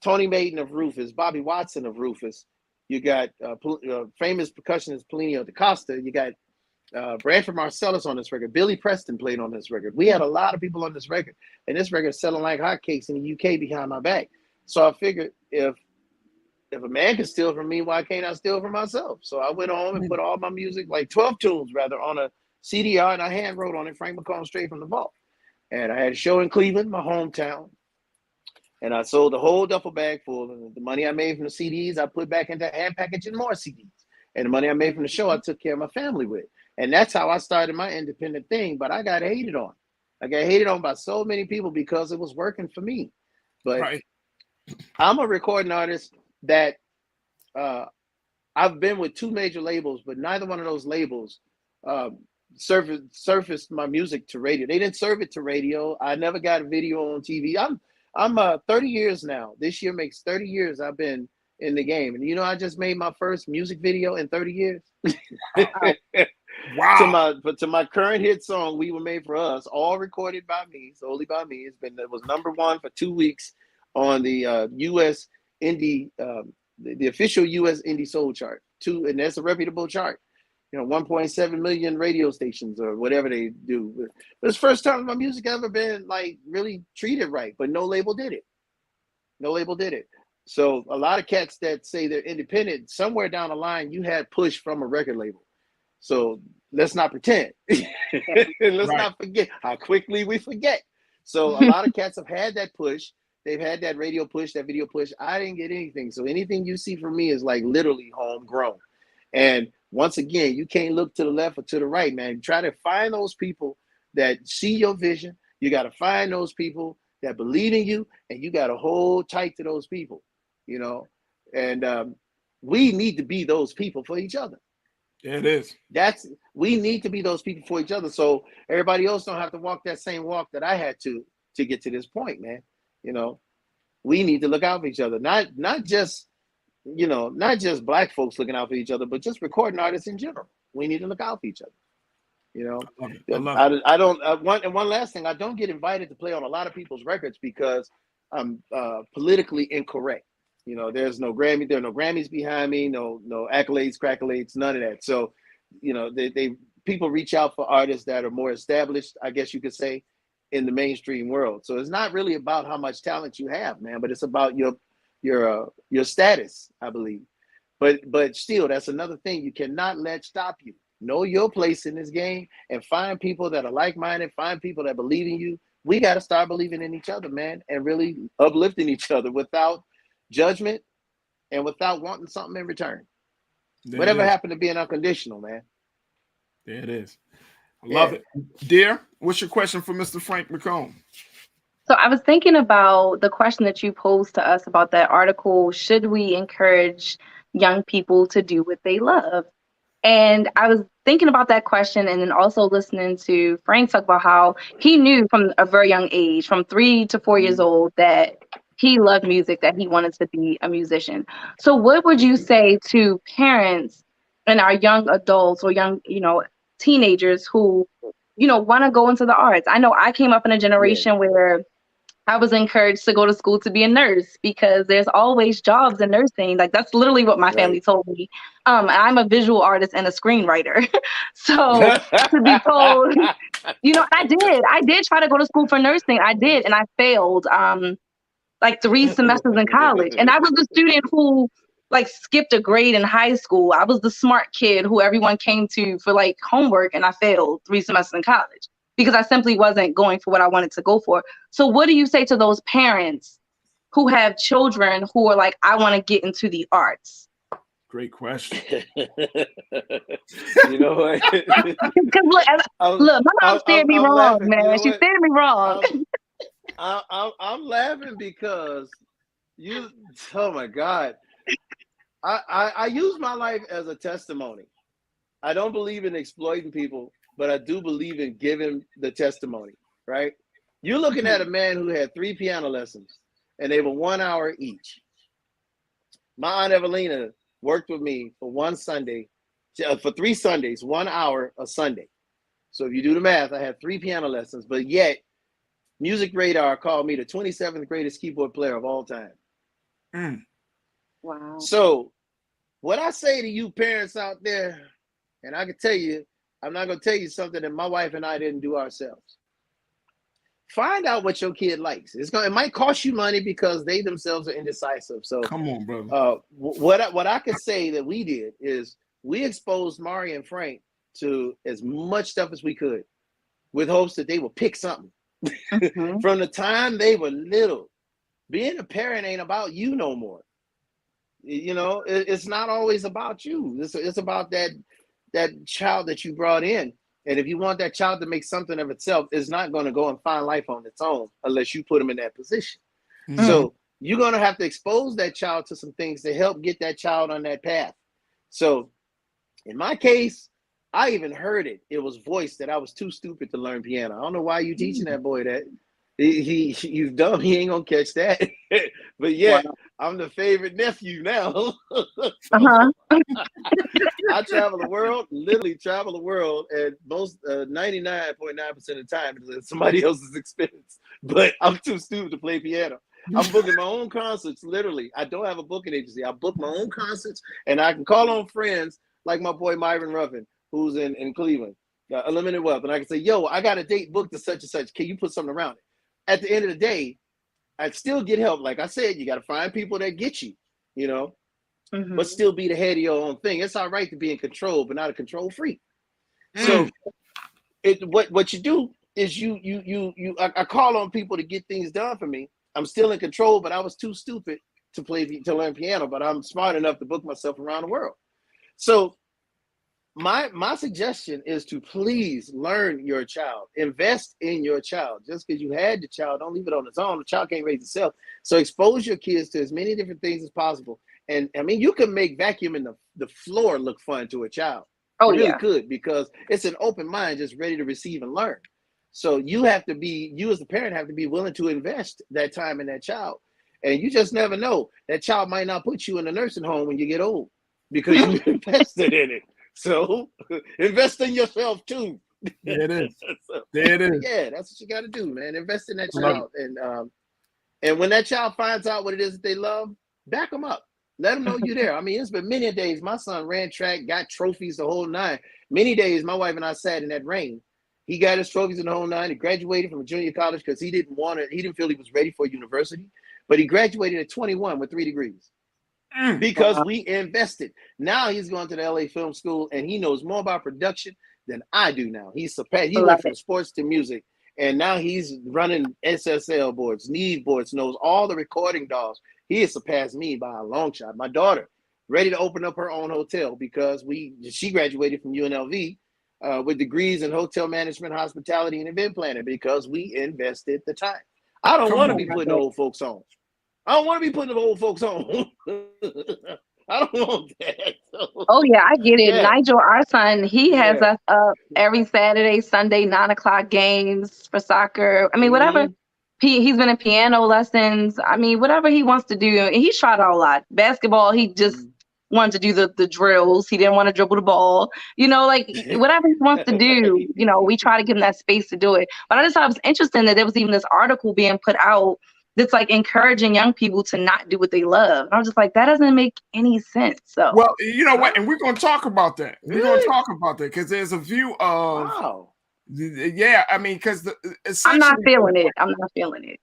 Tony Maiden of Rufus, Bobby Watson of Rufus. You got famous percussionist Paulino DaCosta. You got Branford Marcellus on this record. Billy Preston played on this record. We had a lot of people on this record, and this record is selling like hotcakes in the UK behind my back. So I figured if a man can steal from me, why can't I steal from myself? So I went home and put all my music, like 12 tunes rather, on a CDR, and I hand wrote on it, Frank McComb, straight from the vault. And I had a show in Cleveland, my hometown. And I sold the whole duffel bag full. And the money I made from the CDs, I put back into hand packaging more CDs. And the money I made from the show, I took care of my family with. And that's how I started my independent thing. But I got hated on. I got hated on by so many people because it was working for me. But I'm a recording artist that I've been with 2 major labels, but neither one of those labels surfaced my music to radio. They didn't serve it to radio. I never got a video on TV. I'm 30 years now. This year makes 30 years I've been in the game. And you know, I just made my first music video in 30 years. Wow. To my current hit song, We Were Made for Us, all recorded by me, solely by me. It was #1 for 2 weeks on the US Indie, the official US Indie Soul chart. And that's a reputable chart. You know, 1.7 million radio stations or whatever they do. But it's the first time my music ever been like really treated right, but no label did it. No label did it. So a lot of cats that say they're independent, somewhere down the line, you had push from a record label. So let's not pretend. Let's not forget how quickly we forget. So a lot of cats have had that push. They've had that radio push, that video push. I didn't get anything. So anything you see from me is like literally homegrown. And once again, you can't look to the left or to the right, man. Try to find those people that see your vision. You got to find those people that believe in you, and you got to hold tight to those people, you know. And we need to be those people for each other. It is. We need to be those people for each other, so everybody else don't have to walk that same walk that I had to get to this point, man. You know, we need to look out for each other, not just Black folks looking out for each other, but just recording artists in general. We need to look out for each other. You know, I love it. I don't. One last thing, I don't get invited to play on a lot of people's records because I'm politically incorrect. You know, there's no Grammy, there are no Grammys behind me, no accolades, crackolades, none of that. So, you know, people reach out for artists that are more established, I guess you could say, in the mainstream world. So it's not really about how much talent you have, man, but it's about your status, I believe. But still, that's another thing you cannot let stop you. Know your place in this game and find people that are like-minded, find people that believe in you. We got to start believing in each other, man, and really uplifting each other without judgment and without wanting something in return. Whatever happened to being unconditional, man. There it is. I love it. Dear, what's your question for Mr. Frank McComb? So I was thinking about the question that you posed to us about that article, should we encourage young people to do what they love? And I was thinking about that question and then also listening to Frank talk about how he knew from a very young age, from 3 to 4 years old, that he loved music, that he wanted to be a musician. So what would you say to parents and our young adults or young, teenagers who, want to go into the arts? I know I came up in a generation where I was encouraged to go to school to be a nurse because there's always jobs in nursing. Like, that's literally what my family told me. I'm a visual artist and a screenwriter. So to be told, I did try to go to school for nursing. I did, and I failed like 3 semesters in college. And I was the student who like skipped a grade in high school. I was the smart kid who everyone came to for like homework, and I failed 3 semesters in college because I simply wasn't going for what I wanted to go for. So what do you say to those parents who have children who are like, I want to get into the arts? Great question. You know what? Look, my mom steered me wrong, man. You know, she steered me wrong. I'm laughing because oh my God. I use my life as a testimony. I don't believe in exploiting people, but I do believe in giving the testimony, right? You're looking at a man who had 3 piano lessons and they were 1 hour each. My Aunt Evelina worked with me for 1 Sunday, for 3 Sundays, 1 hour a Sunday. So if you do the math, I had 3 piano lessons, but yet Music Radar called me the 27th greatest keyboard player of all time. Wow. So what I say to you parents out there, and I can tell you, I'm not going to tell you something that my wife and I didn't do ourselves. Find out what your kid likes. It might cost you money because they themselves are indecisive. So come on, brother. What I could say that we did is we exposed Mari and Frank to as much stuff as we could, with hopes that they would pick something. From the time they were little. Being a parent ain't about you no more. You know, it's not always about you. It's about that child that you brought in. And if you want that child to make something of itself, it's not going to go and find life on its own unless you put them in that position. So you're going to have to expose that child to some things to help get that child on that path. So in my case, I even heard it. It was voiced that I was too stupid to learn piano. I don't know why you teaching that boy that. He's dumb. He ain't gonna catch that. But yeah, wow. I'm the favorite nephew now. I travel the world, literally travel the world, and most 99.9% of the time it's at somebody else's expense. But I'm too stupid to play piano. I'm booking my own concerts. Literally, I don't have a booking agency. I book my own concerts, and I can call on friends like my boy Myron Ruffin, who's in Cleveland, Unlimited Wealth, and I can say, "Yo, I got a date booked to such and such. Can you put something around it?" At the end of the day, I'd still get help. Like I said, you got to find people that get you, you know, but still be the head of your own thing. It's all right to be in control, but not a control freak. So what you do is I call on people to get things done for me. I'm still in control, but I was too stupid to learn piano, but I'm smart enough to book myself around the world. So my suggestion is to please learn your child, invest in your child. Just because you had the child, don't leave it on its own. The child can't raise itself. So expose your kids to as many different things as possible. And I mean, you can make vacuuming the floor look fun to a child. You really could, because it's an open mind just ready to receive and learn. So you as the parent have to be willing to invest that time in that child. And you just never know. That child might not put you in a nursing home when you get old because you invested in it. So invest in yourself too. There it is. So, there it is. Yeah, that's what you got to do, man. Invest in that child, and when that child finds out what it is that they love, back them up. Let them know you're there. I mean, it's been many days. My son ran track, got trophies the whole nine. Many days, my wife and I sat in that rain. He got his trophies in the whole nine. He graduated from a junior college because he didn't feel he was ready for university. But he graduated at 21 with 3 degrees because we invested. Now he's going to the LA Film School, and he knows more about production than I do now. He went from sports to music, and now he's running SSL boards, Neve boards, knows all the recording dolls. He has surpassed me by a long shot. My daughter, ready to open up her own hotel because she graduated from UNLV with degrees in hotel management, hospitality, and event planning because we invested the time. I don't want to be putting old folks on. I don't want to be putting the old folks on. I don't want that. So, oh yeah, I get it. Yeah. Nigel, our son, he has us up every Saturday, Sunday, 9:00 games for soccer. I mean, whatever. He's been in piano lessons. I mean, whatever he wants to do. And he's tried out a lot. Basketball, he just wanted to do the drills. He didn't want to dribble the ball. You know, like whatever he wants to do, you know, we try to give him that space to do it. But I just thought it was interesting that there was even this article being put out that's like encouraging young people to not do what they love. And I was just like, that doesn't make any sense. So, well, you know what? And we're going to talk about that. We're going to talk about that because there's a view of, yeah, I mean, because I'm not feeling it. I'm not feeling it.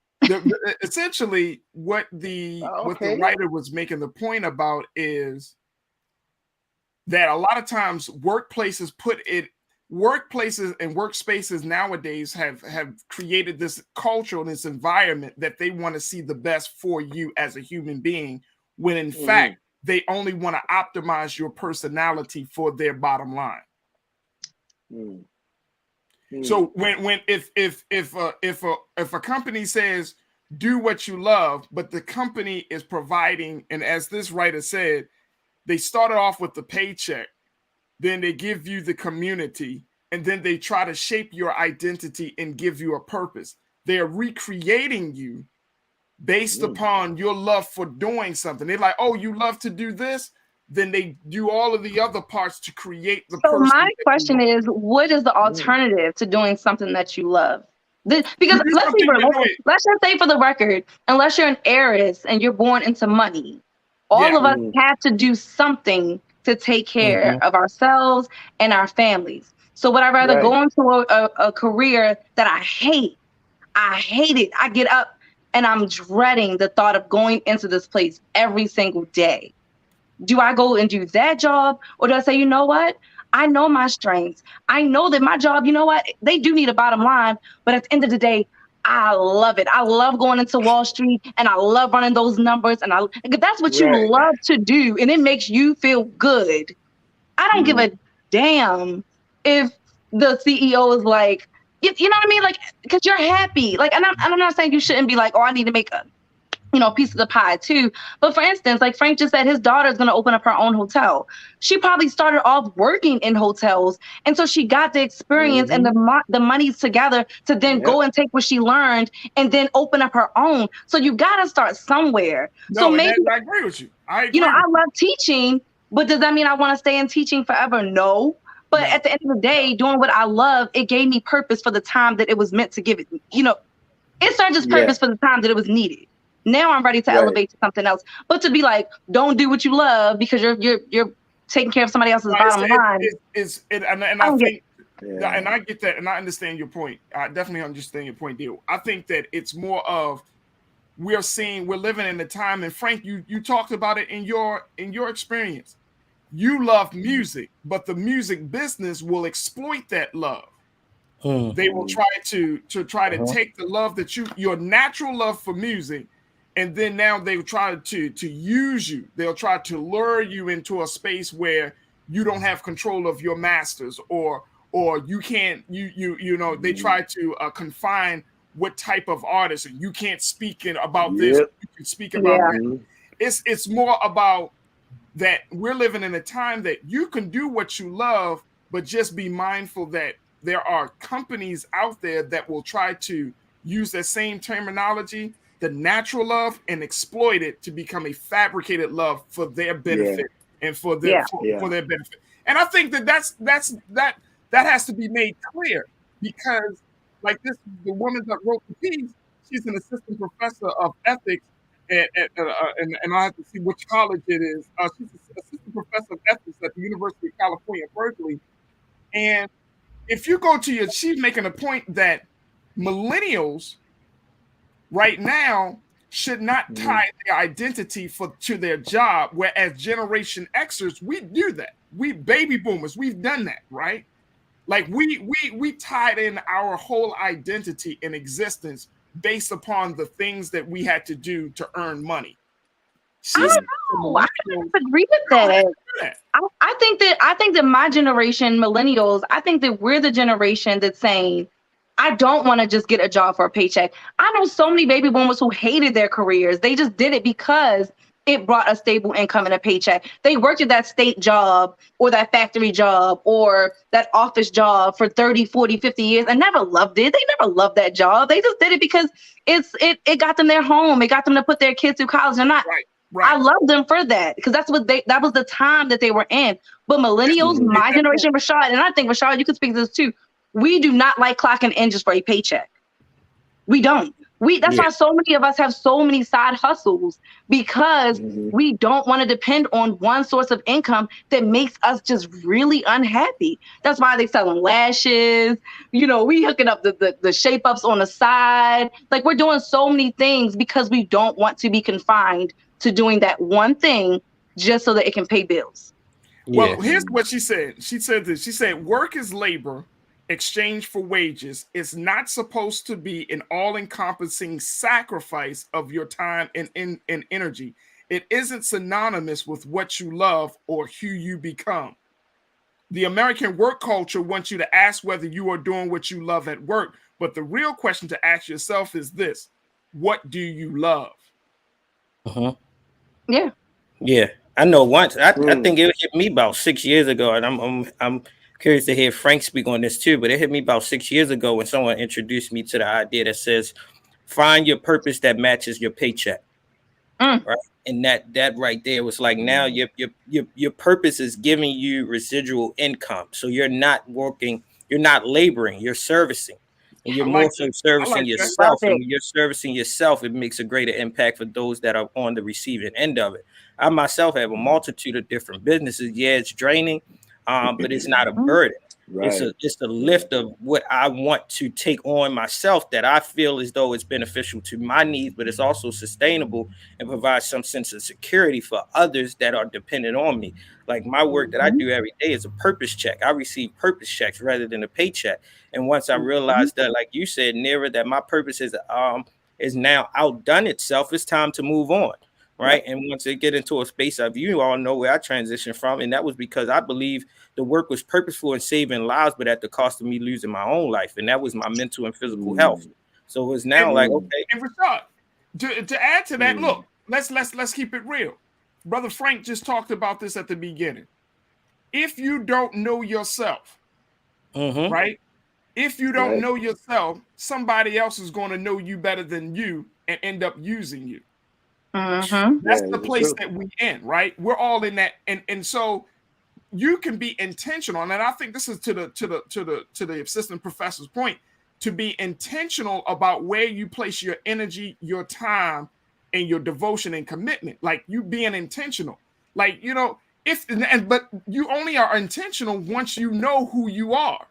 Essentially, what the writer was making the point about is that a lot of times workplaces and workspaces nowadays have created this culture and this environment that they want to see the best for you as a human being, when in fact they only want to optimize your personality for their bottom line. So if a company says do what you love, but the company is providing, and as this writer said, they started off with the paycheck, then they give you the community, and then they try to shape your identity and give you a purpose. They are recreating you based upon your love for doing something. They're like, oh, you love to do this? Then they do all of the other parts to create the person. So my question is, what is the alternative to doing something that you love? Because let's just say for the record, unless you're an heiress and you're born into money, all of us have to do something to take care of ourselves and our families. So would I rather go into a career that I hate? I hate it. I get up and I'm dreading the thought of going into this place every single day. Do I go and do that job? Or do I say, you know what? I know my strengths. I know that my job, you know what? They do need a bottom line. But at the end of the day, I love it. I love going into Wall Street and I love running those numbers. And that's what you love to do. And it makes you feel good. I don't give a damn if the CEO is like, you know what I mean? Like, because you're happy. Like, and I'm not saying you shouldn't be like, oh, I need to make a piece of the pie too. But for instance, like Frank just said, his daughter is going to open up her own hotel. She probably started off working in hotels. And so she got the experience and the money's together to then go and take what she learned and then open up her own. So you got to start somewhere. No, so maybe I agree with you. I love teaching, but does that mean I want to stay in teaching forever? No. But at the end of the day, doing what I love, it gave me purpose for the time that it was meant to give it. It served its purpose for the time that it was needed. Now I'm ready to elevate to something else. But to be like, don't do what you love because you're taking care of somebody else's bottom line. And I get that, and I understand your point. I definitely understand your point, deal. I think that it's more of we're living in a time, and Frank, you talked about it in your experience. You love music, but the music business will exploit that love. They will try to take the love that your natural love for music. And then now they try to use you. They'll try to lure you into a space where you don't have control of your masters, or you can't. They try to confine what type of artist, and you can't speak about this. You can speak about that. It's more about that we're living in a time that you can do what you love, but just be mindful that there are companies out there that will try to use that same terminology, the natural love, and exploit it to become a fabricated love for their benefit and for their benefit. And I think that's That has to be made clear, because like the woman that wrote the piece, she's an assistant professor of ethics and I have to see which college it is. She's an assistant professor of ethics at the University of California, Berkeley. And if you go to she's making a point that millennials right now should not tie their identity to their job, whereas Generation Xers, we do that. We baby boomers, we've done that, right? Like we tied in our whole identity and existence based upon the things that we had to do to earn money. I don't know. I disagree with that. I think that my generation, millennials, I think that we're the generation that's saying, I don't want to just get a job for a paycheck. I know so many baby boomers who hated their careers. They just did it because it brought a stable income and a paycheck. They worked at that state job or that factory job or that office job for 30, 40, 50 years and never loved it. They never loved that job. They just did it because it got them their home. It got them to put their kids through college. They're not. Right. I love them for that because that was the time that they were in. But millennials, my generation, Rashad, and I think Rashad, you could speak to this too. We do not like clocking in just for a paycheck. We don't. That's why so many of us have so many side hustles, because we don't want to depend on one source of income that makes us just really unhappy. That's why they selling lashes. You know, we hooking up the shape ups on the side. Like, we're doing so many things because we don't want to be confined to doing that one thing just so that it can pay bills. Well, here's what she said. She said this. She said, work is labor. Exchange for wages is not supposed to be an all-encompassing sacrifice of your time and energy. It isn't synonymous with what you love or who you become. The American work culture wants you to ask whether you are doing what you love at work, but the real question to ask yourself is this: what do you love? Yeah. I know once. I think it hit me about 6 years ago, and I'm curious to hear Frank speak on this too, but it hit me about 6 years ago when someone introduced me to the idea that says, find your purpose that matches your paycheck. Right. And that right there was like, now your purpose is giving you residual income. So you're not working, you're not laboring, you're servicing. And you're more so servicing yourself. And when you're servicing yourself, it makes a greater impact for those that are on the receiving end of it. I myself have a multitude of different businesses. Yeah, it's draining. But it's not a burden. Right. It's a lift of what I want to take on myself that I feel as though it's beneficial to my needs, but it's also sustainable and provides some sense of security for others that are dependent on me. Like my work that I do every day is a purpose check. I receive purpose checks rather than a paycheck. And once I realized that, like you said, Nira, that my purpose is now outdone itself, it's time to move on. Right. And once they get into a space of, you all know where I transitioned from. And that was because I believe the work was purposeful in saving lives, but at the cost of me losing my own life. And that was my mental and physical health. So it's now like, okay. And Rashad, to add to that, look, let's keep it real. Brother Frank just talked about this at the beginning. If you don't know yourself, right? If you don't know yourself, somebody else is going to know you better than you and end up using you. That's the place that we in, right? We're all in that, and so you can be intentional, and I think this is to the assistant professor's point, to be intentional about where you place your energy, your time, and your devotion and commitment. Like you being intentional, like but you only are intentional once you know who you are.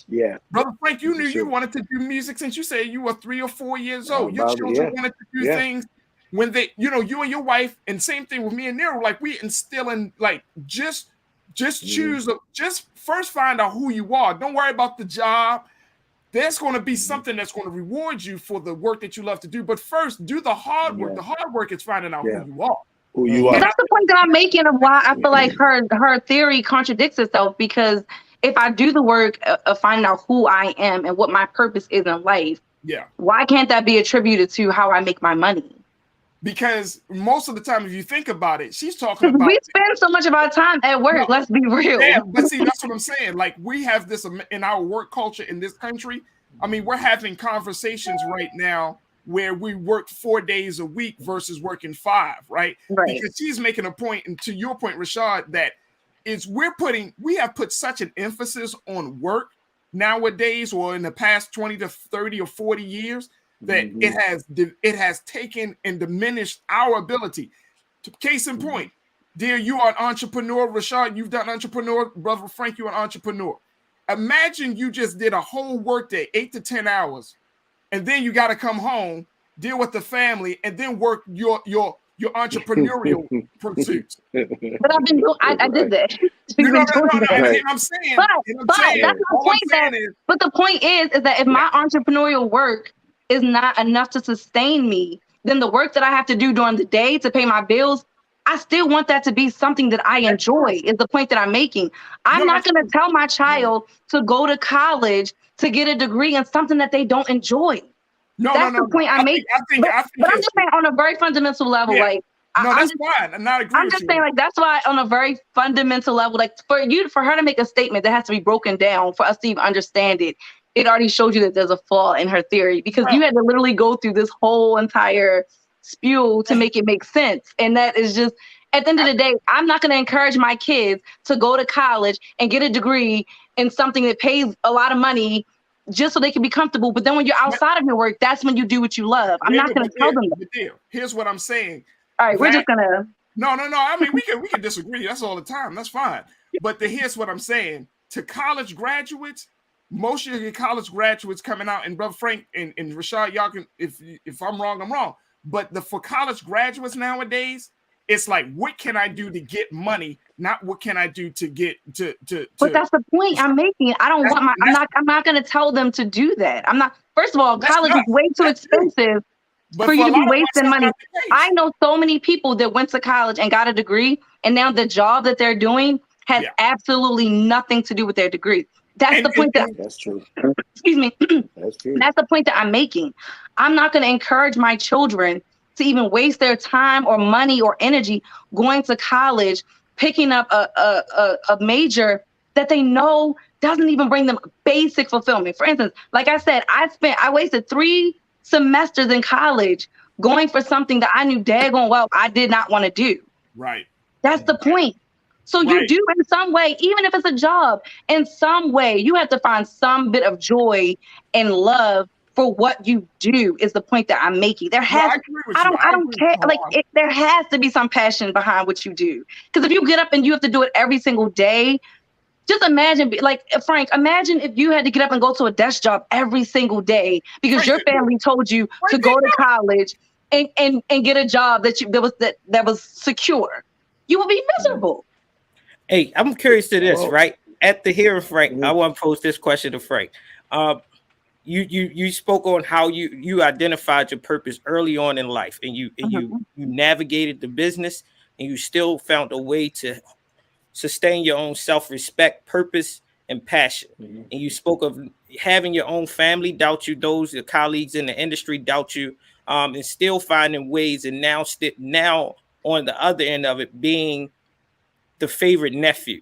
Yeah, Brother Frank, you knew you wanted to do music since you said you were 3 or 4 years old. Your children wanted to do things. When they, you and your wife, and same thing with me and Nero, like we instill in, like, just choose, just first find out who you are. Don't worry about the job. There's going to be something that's going to reward you for the work that you love to do. But first, do the hard work. The hard work is finding out who you are. Who you are. That's the point that I'm making of why I feel like her theory contradicts itself, because if I do the work of finding out who I am and what my purpose is in life, why can't that be attributed to how I make my money? Because most of the time, if you think about it, she's talking about. We spend so much of our time at work. Let's be real. Yeah, but see, that's what I'm saying. Like we have this in our work culture in this country. I mean, we're having conversations right now where we work 4 days a week versus working 5, right? Because she's making a point, and to your point, Rashad, that is we have put such an emphasis on work nowadays, or in the past 20 to 30 or 40 years, that it has taken and diminished our ability. Case in point, dear, you are an entrepreneur. Rashad, you've done entrepreneur. Brother Frank, you're an entrepreneur. Imagine you just did a whole workday, 8 to 10 hours, and then you got to come home, deal with the family, and then work your entrepreneurial pursuits. But I've been doing. I did that. You know what I'm saying? But that's the point. But the point is that if my entrepreneurial work is not enough to sustain me, then the work that I have to do during the day to pay my bills, I still want that to be something that I enjoy, is the point that I'm making. I'm not going to tell my child to go to college to get a degree in something that they don't enjoy. That's the point I'm making. But I'm just saying on a very fundamental level, like, that's fine. I'm not agreeing. I'm just saying, like, that's why on a very fundamental level, like, for her to make a statement that has to be broken down for us to even understand it, it already showed you that there's a flaw in her theory, because you had to literally go through this whole entire spew to make it make sense. And that is just, at the end of the day, I'm not going to encourage my kids to go to college and get a degree in something that pays a lot of money just so they can be comfortable. But then when you're outside of your work, that's when you do what you love. I'm not going to tell them that. Here's what I'm saying. All right, we're just going to. No. I mean, we can disagree. That's all the time. That's fine. But here's what I'm saying. To college graduates, most of your college graduates coming out, and Brother Frank and Rashad, y'all can, if I'm wrong, I'm wrong. But for college graduates nowadays, it's like, what can I do to get money? Not what can I do to get to. But that's the point I'm making. I don't want I'm not going to tell them to do that. I'm not. First of all, college is way too expensive for you to be wasting money. I know so many people that went to college and got a degree, and now the job that they're doing has absolutely nothing to do with their degree. That's the point that's true. Excuse me. That's true. That's the point that I'm making. I'm not going to encourage my children to even waste their time or money or energy going to college, picking up a major that they know doesn't even bring them basic fulfillment. For instance, like I said, I wasted 3 semesters in college going for something that I knew daggone well I did not want to do. Right. That's the point. So you do in some way, even if it's a job, in some way, you have to find some bit of joy and love for what you do, is the point that I'm making. There has, I don't care. Like, there has to be some passion behind what you do. Because if you get up and you have to do it every single day, just imagine, like, Frank, imagine if you had to get up and go to a desk job every single day because your family told you to go to college and get a job that was secure. You would be miserable. Hey, I'm curious to this, right? At the hearing, Frank, I want to pose this question to Frank. You spoke on how you identified your purpose early on in life, and you navigated the business, and you still found a way to sustain your own self-respect, purpose, and passion. And you spoke of having your own family doubt you, your colleagues in the industry doubt you, and still finding ways, and now on the other end of it, being the favorite nephew.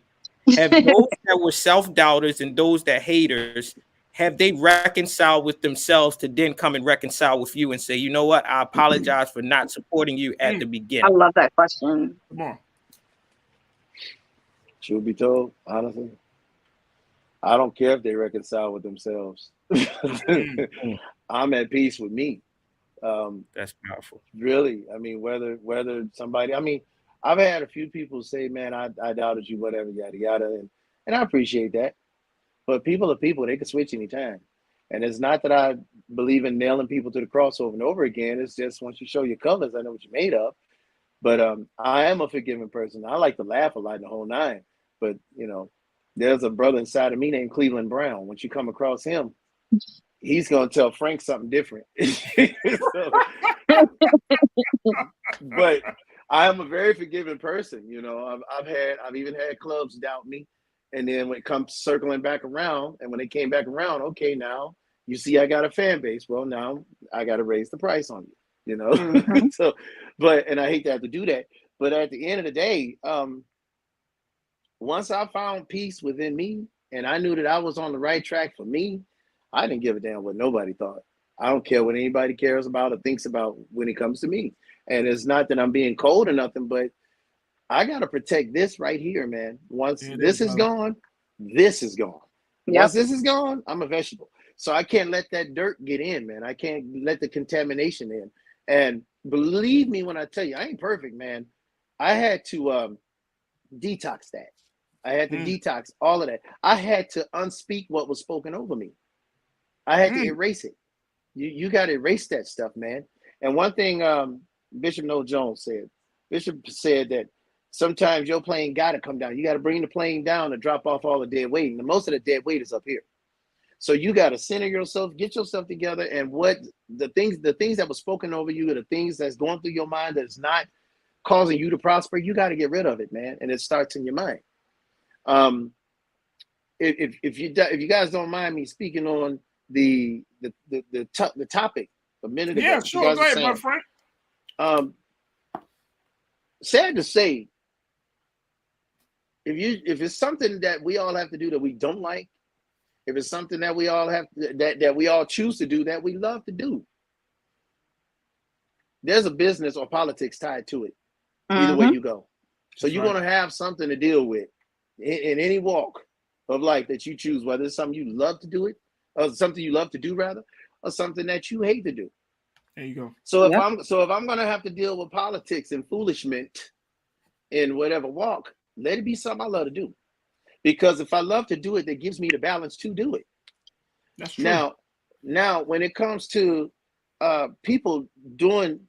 Have those that were self-doubters and those that haters, have they reconciled with themselves to then come and reconcile with you and say, you know what, I apologize for not supporting you at the beginning? I love that question. Come on. Truth be told, honestly, I don't care if they reconcile with themselves. I'm at peace with me. That's powerful. Really. I mean, whether somebody, I mean, I've had a few people say, man, I doubted you, whatever, yada, yada. And I appreciate that. But people are people, they can switch anytime. And it's not that I believe in nailing people to the cross over and over again. It's just once you show your colors, I know what you're made of. But I am a forgiving person. I like to laugh a lot in the whole nine. But, you know, there's a brother inside of me named Cleveland Brown. Once you come across him, he's going to tell Frank something different. But I am a very forgiving person. You know, I've even had clubs doubt me. And then when it comes circling back around, and when they came back around, okay, now you see I got a fan base. Well, now I got to raise the price on you, you know? And I hate to have to do that. But at the end of the day, once I found peace within me and I knew that I was on the right track for me, I didn't give a damn what nobody thought. I don't care what anybody cares about or thinks about when it comes to me. And it's not that I'm being cold or nothing, but I got to protect this right here, man. Once It this is, is brother. gone, this is gone. Yep. Once this is gone, I'm a vegetable. So I can't let that dirt get in, man. I can't let the contamination in. And believe me when I tell you, I ain't perfect, man. I had to detox that. I had to detox all of that. I had to unspeak what was spoken over me. I had to erase it. You got to erase that stuff, man. And one thing Bishop Noel Jones said, Bishop said that sometimes your plane got to come down. You got to bring the plane down to drop off all the dead weight. And most of the dead weight is up here. So you got to center yourself, get yourself together. And what the things that were spoken over you, the things that's going through your mind that's not causing you to prosper, you got to get rid of it, man. And it starts in your mind. If you guys don't mind me speaking on the topic a minute ago. Yeah, sure. Go ahead, my friend. Sad to say, if it's something that we all have to do that we don't like, if it's something that we all have that we all choose to do that we love to do, there's a business or politics tied to it. Either way you go. So you're going to have something to deal with in any walk of life that you choose, whether it's something you love to do it, or something you love to do rather, or something that you hate to do. There you go. So if I'm going to have to deal with politics and foolishment in whatever walk, let it be something I love to do. Because if I love to do it, that gives me the balance to do it. That's true. Now, when it comes to people doing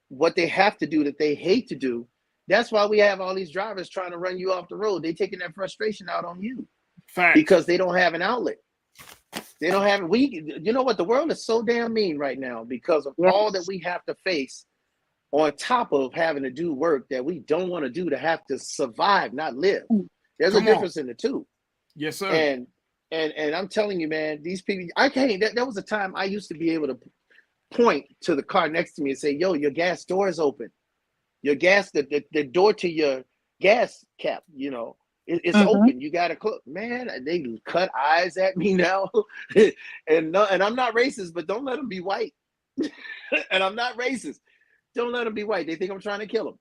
what they have to do that they hate to do, that's why we have all these drivers trying to run you off the road. They're taking that frustration out on you. Fact. Because they don't have an outlet. They don't have you know what, the world is so damn mean right now because of all that we have to face on top of having to do work that we don't want to do to have to survive, not live. There's a difference in the two. Yes, sir. And I'm telling you, man, these people, I can't, that was a time I used to be able to point to the car next to me and say, yo, your gas door is open. Your gas, the door to your gas cap, you know, it's open. You got to close. Man, they cut eyes at me now. and I'm not racist, but don't let them be white. And I'm not racist. Don't let them be white. They think I'm trying to kill them.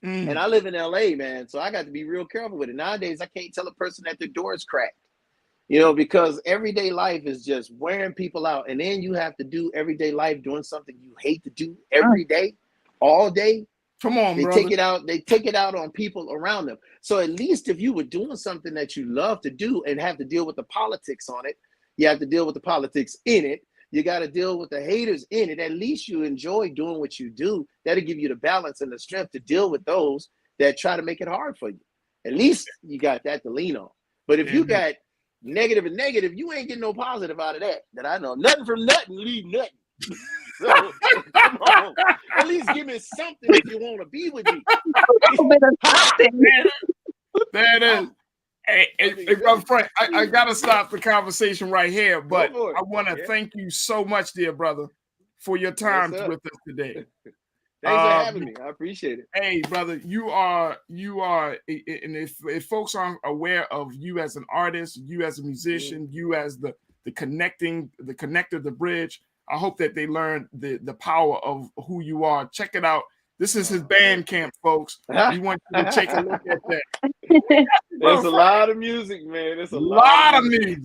And I live in LA, man, so I got to be real careful with it. Nowadays, I can't tell a person that their door is cracked, you know, because everyday life is just wearing people out. And then you have to do everyday life doing something you hate to do every day, all day. Come on, they brother. take it out on people around them. So at least if you were doing something that you love to do and have to deal with the politics on it, you have to deal with the politics in it. You got to deal with the haters in it. At least you enjoy doing what you do. That'll give you the balance and the strength to deal with those that try to make it hard for you. At least you got that to lean on. But if you got negative and negative, you ain't getting no positive out of that I know. Nothing from nothing, leave nothing. So, come on. At least give me something if you want to be with me. There it is. Hey, brother Frank, I got to stop the conversation right here, but I want to thank you so much, dear brother, for your time with us today. Thanks for having me. I appreciate it. Hey, brother, you are, and if folks aren't aware of you as an artist, you as a musician, you as the connector, the bridge, I hope that they learn the power of who you are. Check it out. This is his band camp, folks. We want you to take a look at that. There's a lot of music, man. There's a lot of music.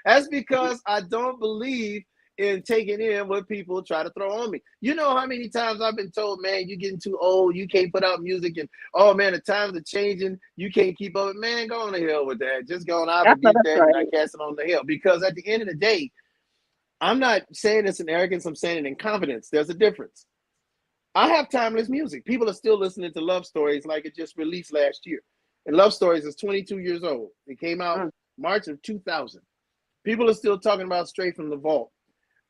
That's because I don't believe in taking in what people try to throw on me. You know how many times I've been told, man, you're getting too old, you can't put out music, and oh man, the times are changing, you can't keep up. Man, go on the hell with that. Just go on out and beat that and I cast it on the hill. Because at the end of the day, I'm not saying it's in arrogance, I'm saying it in confidence. There's a difference. I have timeless music. People are still listening to Love Stories like it just released last year. And Love Stories is 22 years old. It came out March of 2000. People are still talking about Straight from the Vault.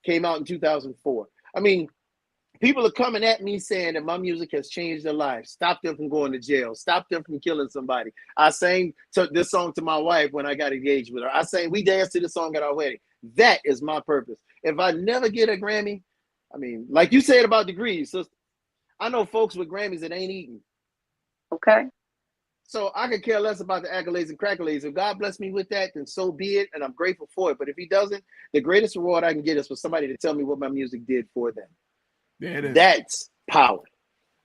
Came out in 2004. I mean, people are coming at me saying that my music has changed their lives, stopped them from going to jail, stopped them from killing somebody. I sang this song to my wife when I got engaged with her. I sang, we danced to this song at our wedding. That is my purpose. If I never get a Grammy, I mean, like you said about degrees, sister, I know folks with Grammys that ain't eating. Okay. So I could care less about the accolades and crackolades. If God bless me with that, then so be it, and I'm grateful for it. But if he doesn't, the greatest reward I can get is for somebody to tell me what my music did for them. There it is. That's power.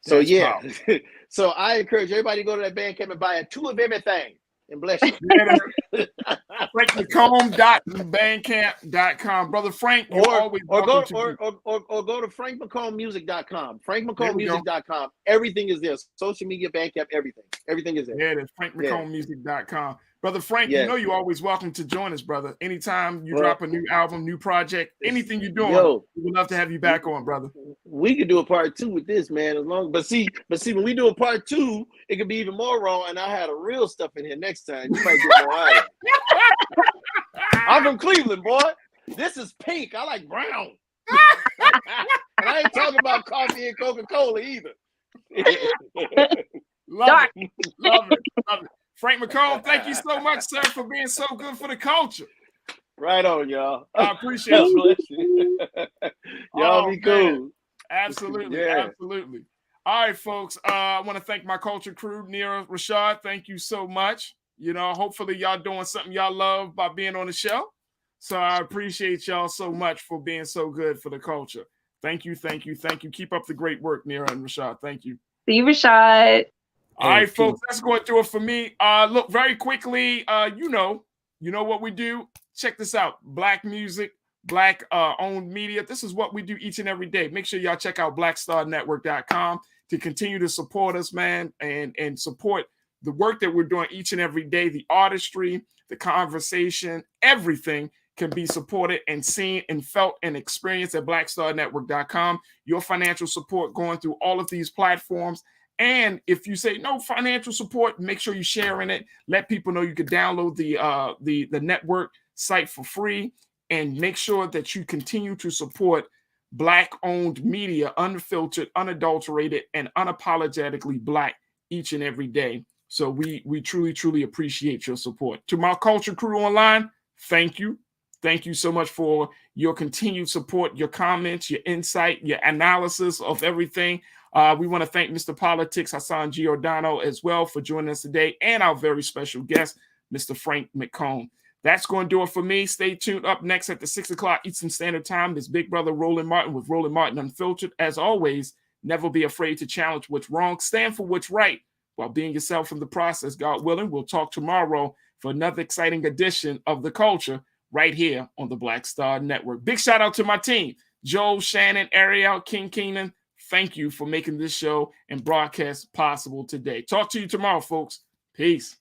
So yeah, So I encourage everybody to go to that Bandcamp and buy a 2 of everything. And bless you. FrankMcComb.bandcamp.com. Brother Frank, you're always welcome to go to FrankMcCombMusic.com. FrankMcCombMusic.com. Everything is there. Social media, Bandcamp, everything. Everything is there. Yeah, that's FrankMcCombMusic.com. Brother Frank, you know you're always welcome to join us, brother. Anytime you drop a new album, new project, anything you're doing, we would love to have you back on, brother. We could do a part 2 with this, man. But see, when we do a part 2, it could be even more raw, and I had a real stuff in here next time. You might get more out of it. I'm from Cleveland, boy. This is pink. I like brown. And I ain't talking about coffee and Coca-Cola either. Love it. Love it. Frank McComb, thank you so much, sir, for being so good for the culture. Right on, y'all. I appreciate you. Y'all be cool. Man. Absolutely. Absolutely. All right, folks. I want to thank my culture crew, Nira, Rashad. Thank you so much. You know, hopefully y'all doing something y'all love by being on the show. So I appreciate y'all so much for being so good for the culture. Thank you. Thank you. Thank you. Keep up the great work, Nira and Rashad. Thank you. See you, Rashad. All right, folks, that's going to do it for me. Look, very quickly, you know what we do. Check this out. Black music, Black owned media. This is what we do each and every day. Make sure y'all check out blackstarnetwork.com to continue to support us, man, and support the work that we're doing each and every day. The artistry, the conversation, everything can be supported and seen and felt and experienced at blackstarnetwork.com. Your financial support going through all of these platforms. And if you say no financial support, make sure you're sharing it. Let people know you can download the network site for free, and make sure that you continue to support Black-owned media, unfiltered, unadulterated, and unapologetically Black each and every day. So we truly, truly appreciate your support. To my culture crew online, thank you. Thank you so much for your continued support, your comments, your insight, your analysis of everything. We want to thank Mr. Politics, Hassan Giordano, as well for joining us today, and our very special guest, Mr. Frank McComb. That's going to do it for me. Stay tuned. Up next at the 6 o'clock Eastern Standard Time, this big brother Roland Martin with Roland Martin Unfiltered. As always, never be afraid to challenge what's wrong. Stand for what's right while being yourself in the process. God willing, we'll talk tomorrow for another exciting edition of The Culture right here on the Black Star Network. Big shout out to my team, Joel, Shannon, Ariel, King Keenan. Thank you for making this show and broadcast possible today. Talk to you tomorrow, folks. Peace.